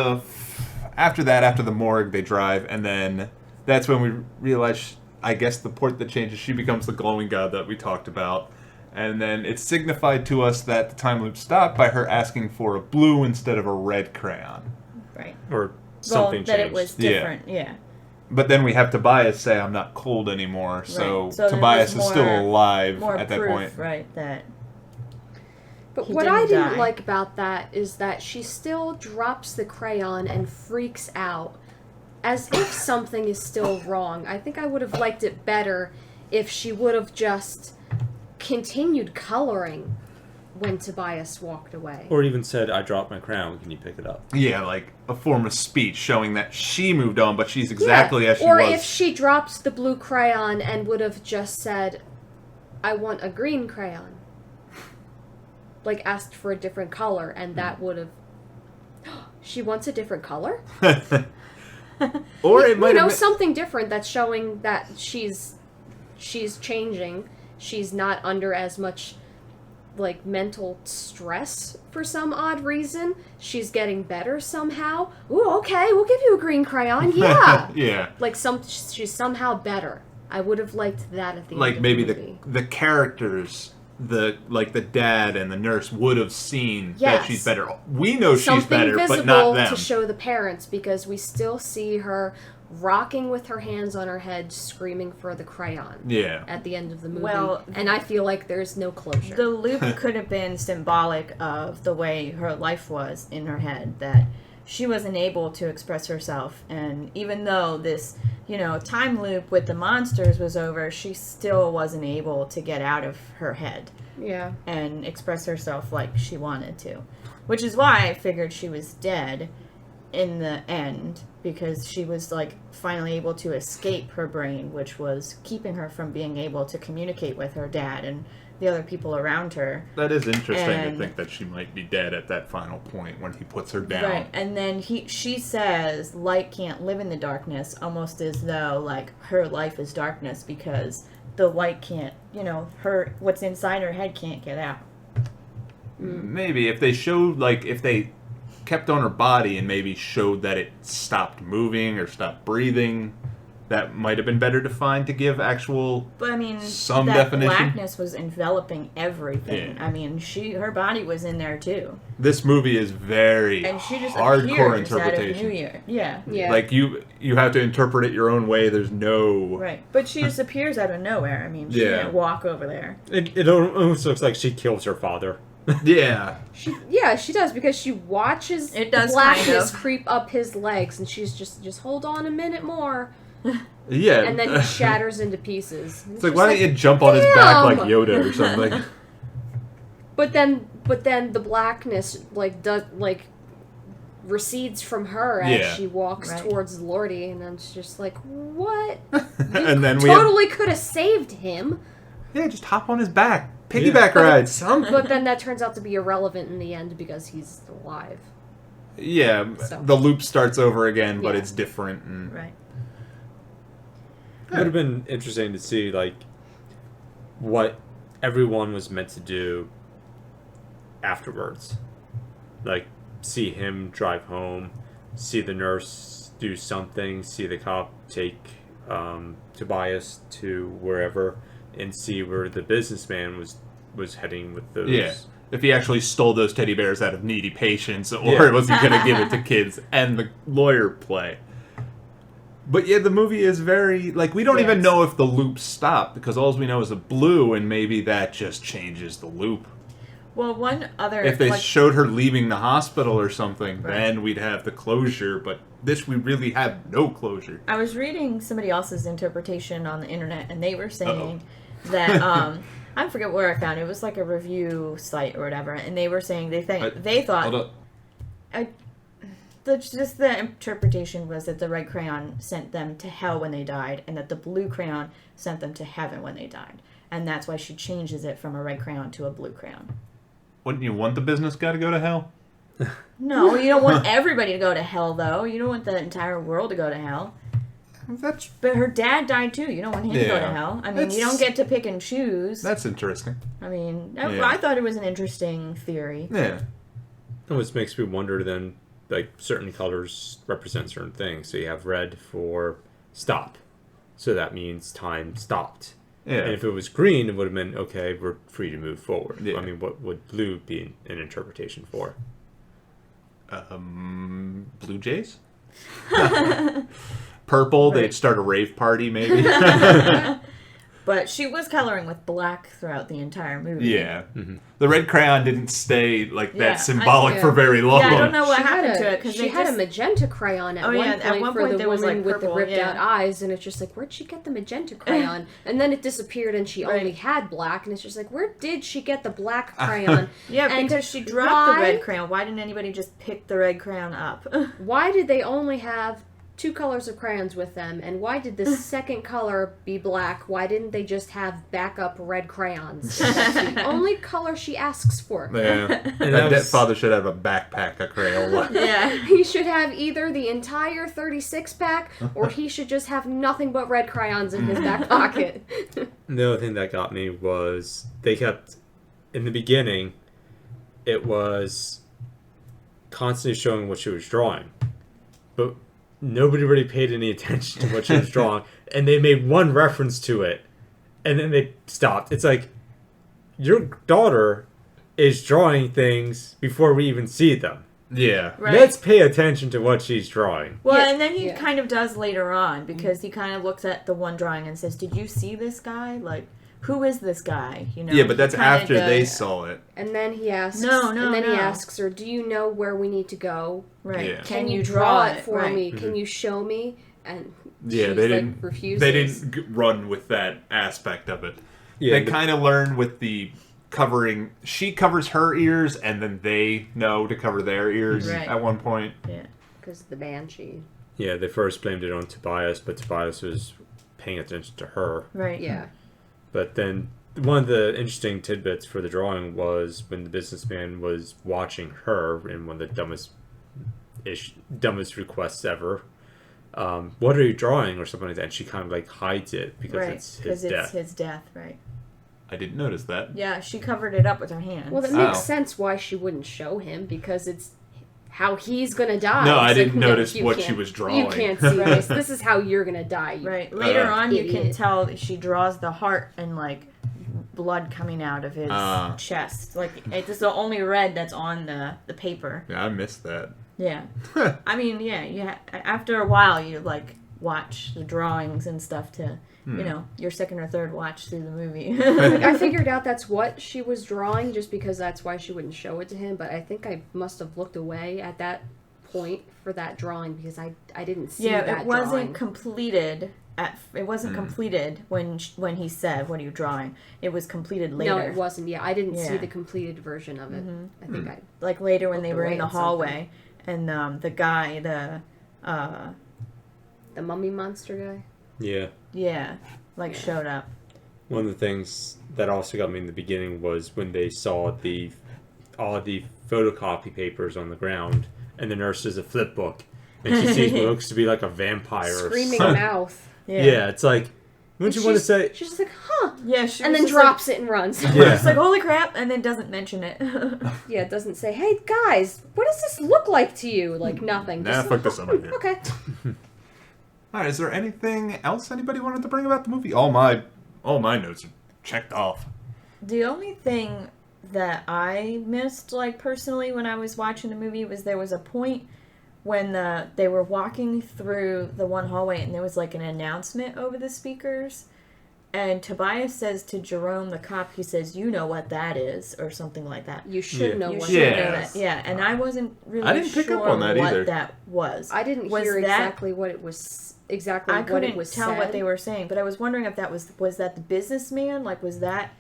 after the morgue, they drive, and then that's when we realize, I guess the port that changes, she becomes the glowing god that we talked about. And then it's signified to us that the time loop stopped by her asking for a blue instead of a red crayon. Right. Or something that changed. it was different, yeah. But then we have Tobias say, I'm not cold anymore, so Right. So Tobias there's is still more- alive More at that proof, point. right, that But he what I didn't didn't die. like about that is that she still drops the crayon and freaks out as if something is still wrong. I think I would have liked it better if she would have just continued coloring when Tobias walked away. Or even said, I dropped my crown, can you pick it up? Yeah, like a form of speech showing that she moved on, but she's exactly as she or was. if she drops the blue crayon and would have just said, I want a green crayon. Like, asked for a different color, and that would have... She wants a different color? Or it might have something different that's showing that she's changing. She's not under as much, like, mental stress for some odd reason. She's getting better somehow. Ooh, okay, we'll give you a green crayon, yeah! yeah. Like, she's somehow better. I would have liked that at the Like end maybe of the movie. the characters, the dad and the nurse would have seen that Yes. she's better. We know she's Something better, visible but not them. to show the parents, because we still see her rocking with her hands on her head, screaming for the crayon. Yeah. At the end of the movie. Well, and I feel like there's no closure. The loop could have been symbolic of the way her life was in her head, that she wasn't able to express herself, and even though this, time loop with the monsters was over, she still wasn't able to get out of her head. Yeah. And express herself like she wanted to. Which is why I figured she was dead in the end, because she was finally able to escape her brain, which was keeping her from being able to communicate with her dad and the other people around her. That is interesting to think that she might be dead at that final point when he puts her down. Right, and then she says light can't live in the darkness, almost as though her life is darkness because the light can't, what's inside her head can't get out. Maybe if they showed, if they kept on her body and maybe showed that it stopped moving or stopped breathing, that might have been better defined to give actual But I mean, some that definition. blackness was enveloping everything. Yeah. I mean, her body was in there too. This movie is very And she just hardcore appears out of interpretation. New Year. Yeah. Yeah. You have to interpret it your own way. There's no Right. But she just appears out of nowhere. I mean, she Yeah. didn't walk over there. It almost looks like she kills her father. Yeah. She does, because she watches It does blackness kind of. creep up his legs, and she's just hold on a minute more, Yeah. and then he shatters into pieces. And It's like, why don't you jump on his back like damn! Yoda or something? But then the blackness recedes from her as Yeah. she walks Right. towards Lordy, and then it's just like, what? And then Totally could have saved him, yeah, just hop on his back. Piggyback ride, something. but then that turns out to be irrelevant in the end because he's alive. Yeah, So. the loop starts over again, but Yeah. it's different. And Right. It would have been interesting to see what everyone was meant to do afterwards. See him drive home, see the nurse do something, see the cop take Tobias to wherever, and see where the businessman was heading with those. Yeah. If he actually stole those teddy bears out of needy patients, or Yeah. was he going to give it to kids, and the lawyer play. But yeah, the movie is very, we don't even know if the loop stopped, because all we know is a blue, and maybe that just changes the loop. Well, one other... If they showed her leaving the hospital or something, Right. then we'd have the closure, but this we really have no closure. I was reading somebody else's interpretation on the internet, and they were saying that I forget where I found it. It was like a review site or whatever, and they were saying they thought Hold up. just the interpretation was that the red crayon sent them to hell when they died, and that the blue crayon sent them to heaven when they died, and that's why she changes it from a red crayon to a blue crayon. Wouldn't you want the business guy to go to hell? No, you don't want everybody to go to hell, though. You don't want the entire world to go to hell. That's But her dad died too. You don't want him to go to hell. I mean, you don't get to pick and choose. That's interesting. I mean, Yeah. I thought it was an interesting theory. Yeah. It always makes me wonder then, certain colors represent certain things. So you have red for stop. So that means time stopped. Yeah. And if it was green, it would have meant, okay, we're free to move forward. Yeah. I mean, what would blue be an interpretation for? Blue Jays? Purple, they'd start a rave party, maybe. But she was coloring with black throughout the entire movie. Yeah. The red crayon didn't stay Yeah, that symbolic for very long. Yeah, I don't know what She had happened a- to it because she had a magenta crayon at one point for the there was, woman with the purple, ripped yeah. out eyes, and it's just like, where'd she get the magenta crayon? And then it disappeared, and she only had black, and it's just like, where did she get the black crayon? Yeah, And because she dropped the why- red crayon. Why didn't anybody just pick the red crayon up? Why did they only have 2 colors of crayons with them, and why did the second color be black? Why didn't they just have backup red crayons? That's the only color she asks for. Yeah. And That father should have a backpack of Crayola. Yeah. He should have either the entire 36 pack, or he should just have nothing but red crayons in his back pocket. The other thing that got me was they kept, in the beginning, it was constantly showing what she was drawing. But nobody really paid any attention to what she was drawing. And they made one reference to it. And then they stopped. It's like, your daughter is drawing things before we even see them. Yeah. Right. Let's pay attention to what she's drawing. Well, Yeah, and then he yeah. kind of does later on because he kind of looks at the one drawing and says, "Did you see this guy? Like, who is this guy?" You know. Yeah, but that's He kinda after they does- saw it. And then he asks. No, And then no. he asks her, "Do you know where we need to go? Right. Yeah. Can you draw it for right. me? Can you show me?" And Yeah, she's they like, didn't. refuses. They didn't run with that aspect of it. Yeah, They kind of learn with the covering. She covers her ears, and then they know to cover their ears Right. at one point. Yeah. Because the banshee. Yeah, they first blamed it on Tobias, but Tobias was paying attention to her. Right. Yeah. But then one of the interesting tidbits for the drawing was when the businessman was watching her in one of the dumbest requests ever. What are you drawing or something like that? And she kind of like hides it because Right. it's his Because it's death. his death. Right. I didn't notice that. Yeah, she covered it up with her hands. Well, that makes Oh. sense why she wouldn't show him because it's how he's gonna die. No, I It's didn't notice you what she can't- was drawing. You can't see this. This is how you're gonna die. You Right. Later on, you can idiot. tell that she draws the heart and like blood coming out of his Ah. chest. Like it's the only red that's on the paper. Yeah, I missed that. Yeah. I mean, yeah. After a while, you like watch the drawings and stuff to, you know, your second or third watch through the movie. Like, I figured out that's what she was drawing just because that's why she wouldn't show it to him. But I think I must have looked away at that point for that drawing because I didn't see yeah, that it wasn't drawing. completed. It wasn't completed when he said, "What are you drawing?" It was completed later. No, it wasn't. Yeah, I didn't see Yeah. the completed version of it. I think I Like later when Looked they were in away the at something. hallway, and the guy, the mummy monster guy. Yeah. showed up. One of the things that also got me in the beginning was when they saw all the photocopy papers on the ground, and the nurse has a flip book, and she sees what looks to be like a vampire Screaming or something. mouth. Yeah, it's like, wouldn't you want to say? She's just like, huh? Yeah, she And was then just drops it and runs. Yeah. It's like, holy crap, and then doesn't mention it. Yeah, it doesn't say, hey guys, what does this look like to you? Like nothing. Nah, Just fuck this up right here. okay. All right, is there anything else anybody wanted to bring about the movie? All my notes are checked off. The only thing that I missed, like, personally, when I was watching the movie was there was a point when they were walking through the one hallway and there was, like, an announcement over the speakers. And Tobias says to Jerome, the cop, he says, "You know what that is," or something like that. You should Yeah. know You what should Yeah. know that. Yeah, and I wasn't really I didn't pick sure up on that what either. that was. I didn't Was hear that- exactly what it was. Exactly I what couldn't it was tell said. what they were saying, but I was wondering if that was that the businessman? Like, was that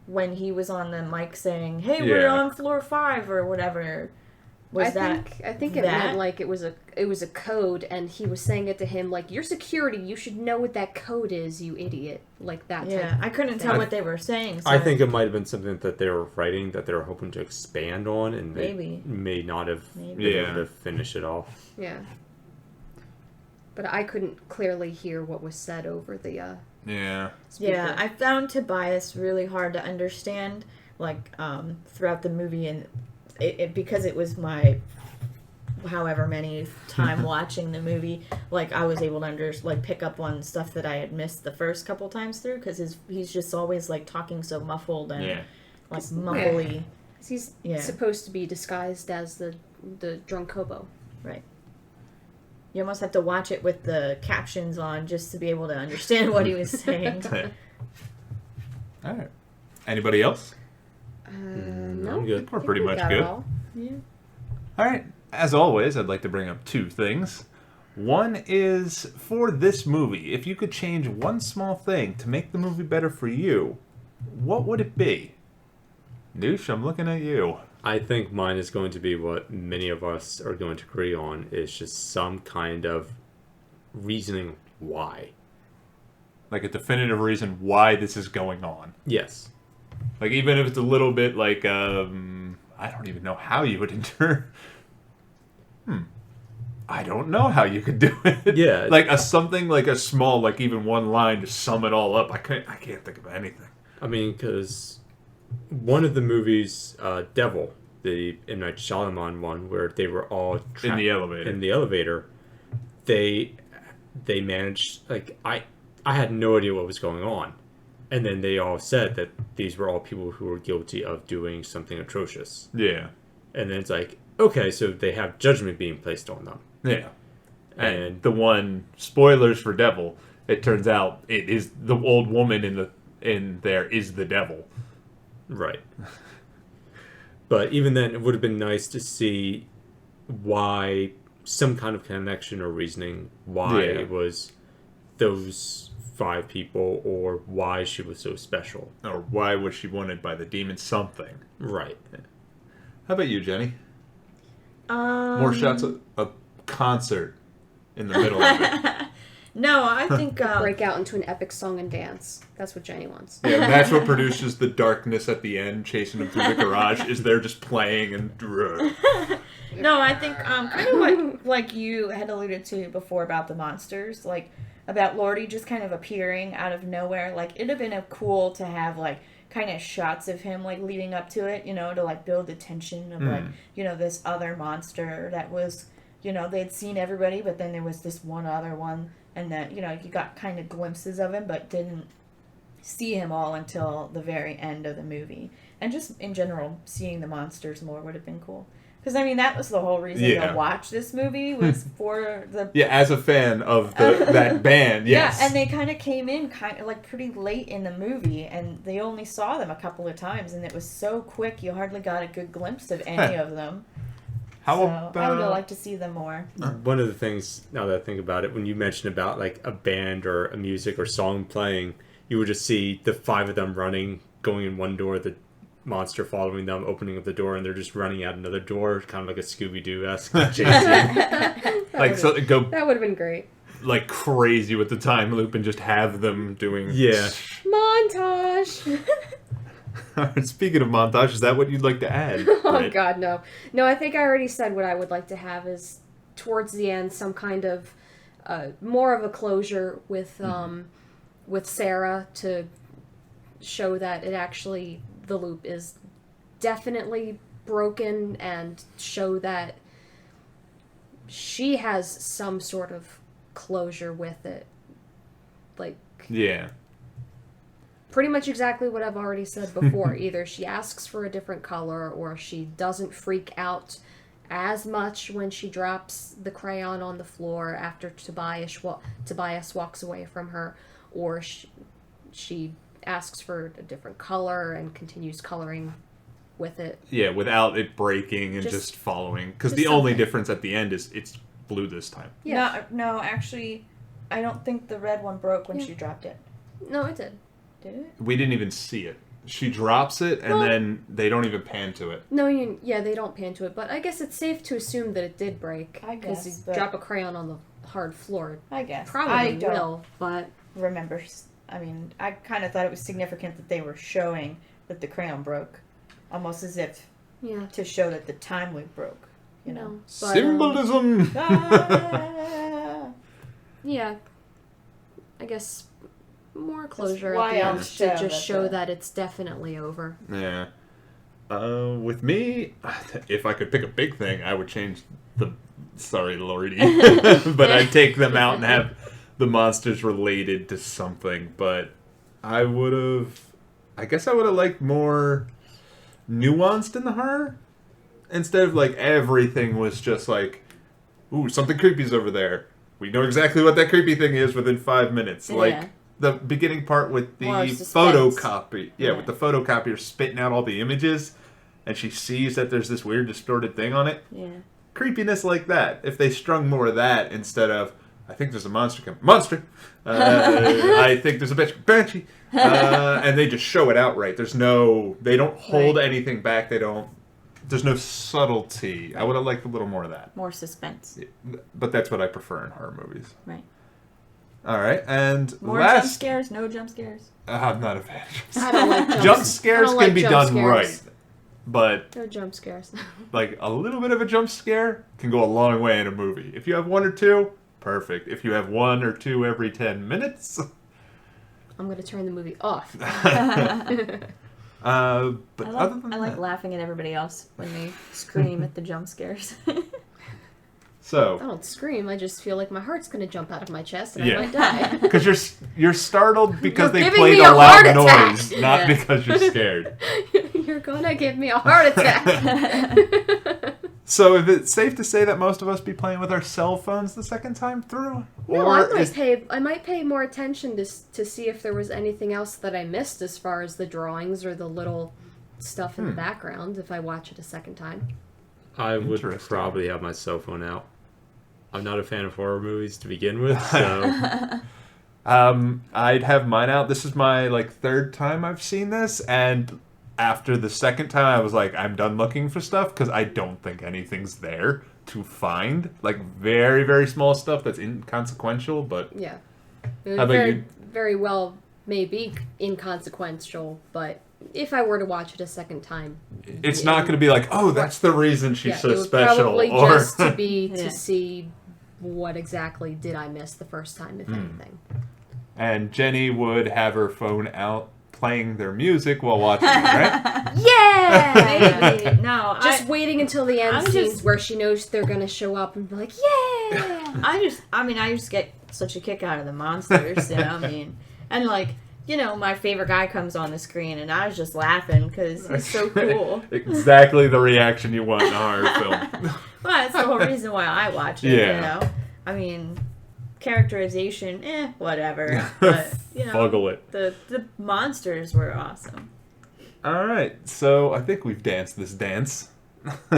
when he was on the mic saying, "Hey, we're Yeah. on floor 5" or whatever? Was I think it that? meant like it was a code, and he was saying it to him like, "You're security. You should know what that code is, you idiot." Like that. Yeah, type I couldn't tell I- what they were saying. So I think it might have been something that they were writing that they were hoping to expand on, and they Maybe. may not have Maybe. been Yeah. able to finish it off. Yeah. But I couldn't clearly hear what was said over the Yeah. speaker. Yeah, I found Tobias really hard to understand, like, throughout the movie, and it because it was my however many time watching the movie, like, I was able to pick up on stuff that I had missed the first couple times through, because he's just always, like, talking so muffled and, Yeah. like, mumbly. He's Yeah. supposed to be disguised as the drunk hobo. Right. You almost have to watch it with the captions on just to be able to understand what he was saying. All right. Anybody else? No, I'm good. We're I think pretty we much got it good. all. Yeah. All right. As always, I'd like to bring up two things. One is, for this movie, if you could change one small thing to make the movie better for you, what would it be? Noosh, I'm looking at you. I think mine is going to be what many of us are going to agree on, is just some kind of reasoning why. Like a definitive reason why this is going on. Yes. Like, even if it's a little bit like, I don't even know how you would I don't know how you could do it. Yeah. Like something like a small, like even one line to sum it all up. I can't think of anything. I mean, because one of the movies, Devil, the M. Night Shyamalan one, where they were all In the elevator. In the elevator, they managed, like, I had no idea what was going on. And then they all said that these were all people who were guilty of doing something atrocious. Yeah. And then it's like, okay, so they have judgment being placed on them. Yeah. And the one, spoilers for Devil, it turns out it is the old woman in there is the devil. Right. But even then, it would have been nice to see why, some kind of connection or reasoning why it was those 5 people, or why she was so special. Or why was she wanted by the demon? Something. Right. How about you, Jenny? More shots of a concert in the middle of it. No, I think Break out into an epic song and dance. That's what Jenny wants. Yeah, that's what produces the darkness at the end, chasing them through the garage, is they're just playing and... No, I think kind of what like you had alluded to before about the monsters, like about Lordy just kind of appearing out of nowhere. Like, it'd have been cool to have like kind of shots of him like leading up to it, you know, to like build the tension of like, you know, this other monster that was, you know, they'd seen everybody, but then there was this one other one, and that, you know, you got kind of glimpses of him, but didn't see him all until the very end of the movie. And just in general, seeing the monsters more would have been cool. Because, I mean, that was the whole reason to watch this movie, was for the... Yeah, as a fan of that band, yes. Yeah, and they kind of came in like pretty late in the movie, and they only saw them a couple of times, and it was so quick, you hardly got a good glimpse of any of them. I would have liked to see them more. One of the things, now that I think about it, when you mentioned about like a band or a music or song playing, you would just see the 5 of them running, going in one door, the monster following them, opening up the door, and they're just running out another door, kind of like a Scooby-Doo-esque chase. That would have been great. Like crazy with the time loop and just have them doing... Yeah. Montage! Speaking of montage, is that what you'd like to add? Oh, God, no. No, I think I already said what I would like to have is, towards the end, some kind of more of a closure with Sarah, to show that it actually, the loop is definitely broken, and show that she has some sort of closure with it. Like... Yeah. Pretty much exactly what I've already said before. Either she asks for a different color, or she doesn't freak out as much when she drops the crayon on the floor after Tobias walks away from her, or she asks for a different color and continues coloring with it. Yeah, without it breaking and just following. Because the only difference at the end is it's blue this time. Yeah. No, actually, I don't think the red one broke when she dropped it. No, it did. Did it? We didn't even see it. She drops it, and then they don't even pan to it. No, they don't pan to it, but I guess it's safe to assume that it did break. I guess. Because you drop a crayon on the hard floor. I guess. Probably will, but... Remember, I mean, I kind of thought it was significant that they were showing that the crayon broke. Almost as if to show that the time loop broke, you know. But, symbolism! Yeah. I guess... more closure Why at the end else to just show that it's definitely over. Yeah. With me, if I could pick a big thing, I would change the... Sorry, Lordy. But I'd take them out and have the monsters related to something. But I would have... I guess I would have liked more nuanced in the horror. Instead of, like, everything was just like, ooh, something creepy's over there. We know exactly what that creepy thing is within 5 minutes. Like... The beginning part with the photocopy. Yeah, with the photocopier spitting out all the images, and she sees that there's this weird distorted thing on it. Yeah. Creepiness like that. If they strung more of that instead of, I think there's a monster coming. Monster! I think there's a banshee. And they just show it outright. They don't hold anything back. There's no subtlety. I would have liked a little more of that. More suspense. But that's what I prefer in horror movies. Right. All right, and more jump scares, no jump scares. I'm not a fan. I don't like jump scares. Can be done right, but no jump scares. Like a little bit of a jump scare can go a long way in a movie. If you have 1 or 2, perfect. If you have 1 or 2 every 10 minutes, I'm going to turn the movie off. But I like laughing at everybody else when they scream at the jump scares. So I don't scream. I just feel like my heart's going to jump out of my chest and I might die. Because you're startled because they played a loud noise, not because you're scared. You're going to give me a heart attack. So is it safe to say that most of us be playing with our cell phones the second time through? No, I might pay more attention to see if there was anything else that I missed as far as the drawings or the little stuff in the background if I watch it a second time. I would probably have my cell phone out. I'm not a fan of horror movies to begin with, so... I'd have mine out. This is my third time I've seen this, and after the second time I was like, I'm done looking for stuff because I don't think anything's there to find. Very, very small stuff that's inconsequential, but... Yeah. How about you? Very well may be inconsequential, but if I were to watch it a second time... It's not going to be like, oh, that's the reason she's so special. Probably just to be to see what exactly did I miss the first time, if anything. And Jenny would have her phone out playing their music while watching it, right? Yeah! Maybe. No, just waiting until the end scenes where she knows they're going to show up and be like, yeah! I just get such a kick out of the monsters, and my favorite guy comes on the screen and I was just laughing because he's so cool. Exactly the reaction you want in a horror film. Well, that's the whole reason why I watch it, characterization, whatever. But, Fuggle it. The monsters were awesome. All right, so I think we've danced this dance.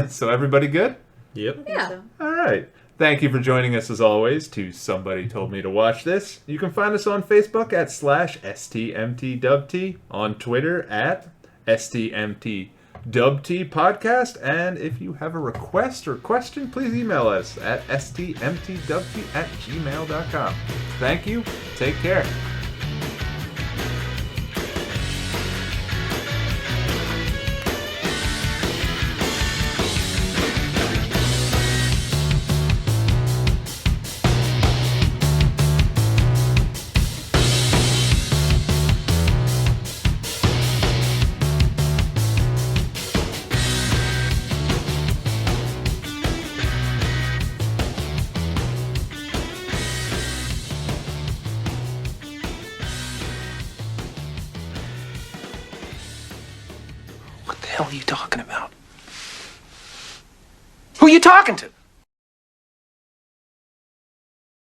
So everybody good? Yep. Yeah. So. All right. Thank you for joining us, as always, to Somebody Told Me to Watch This. You can find us on Facebook at /STMTWT, on Twitter at STMTWT Podcast, and if you have a request or question, please email us at stmtwt@gmail.com. Thank you. Take care. What the hell are you talking about? Who are you talking to?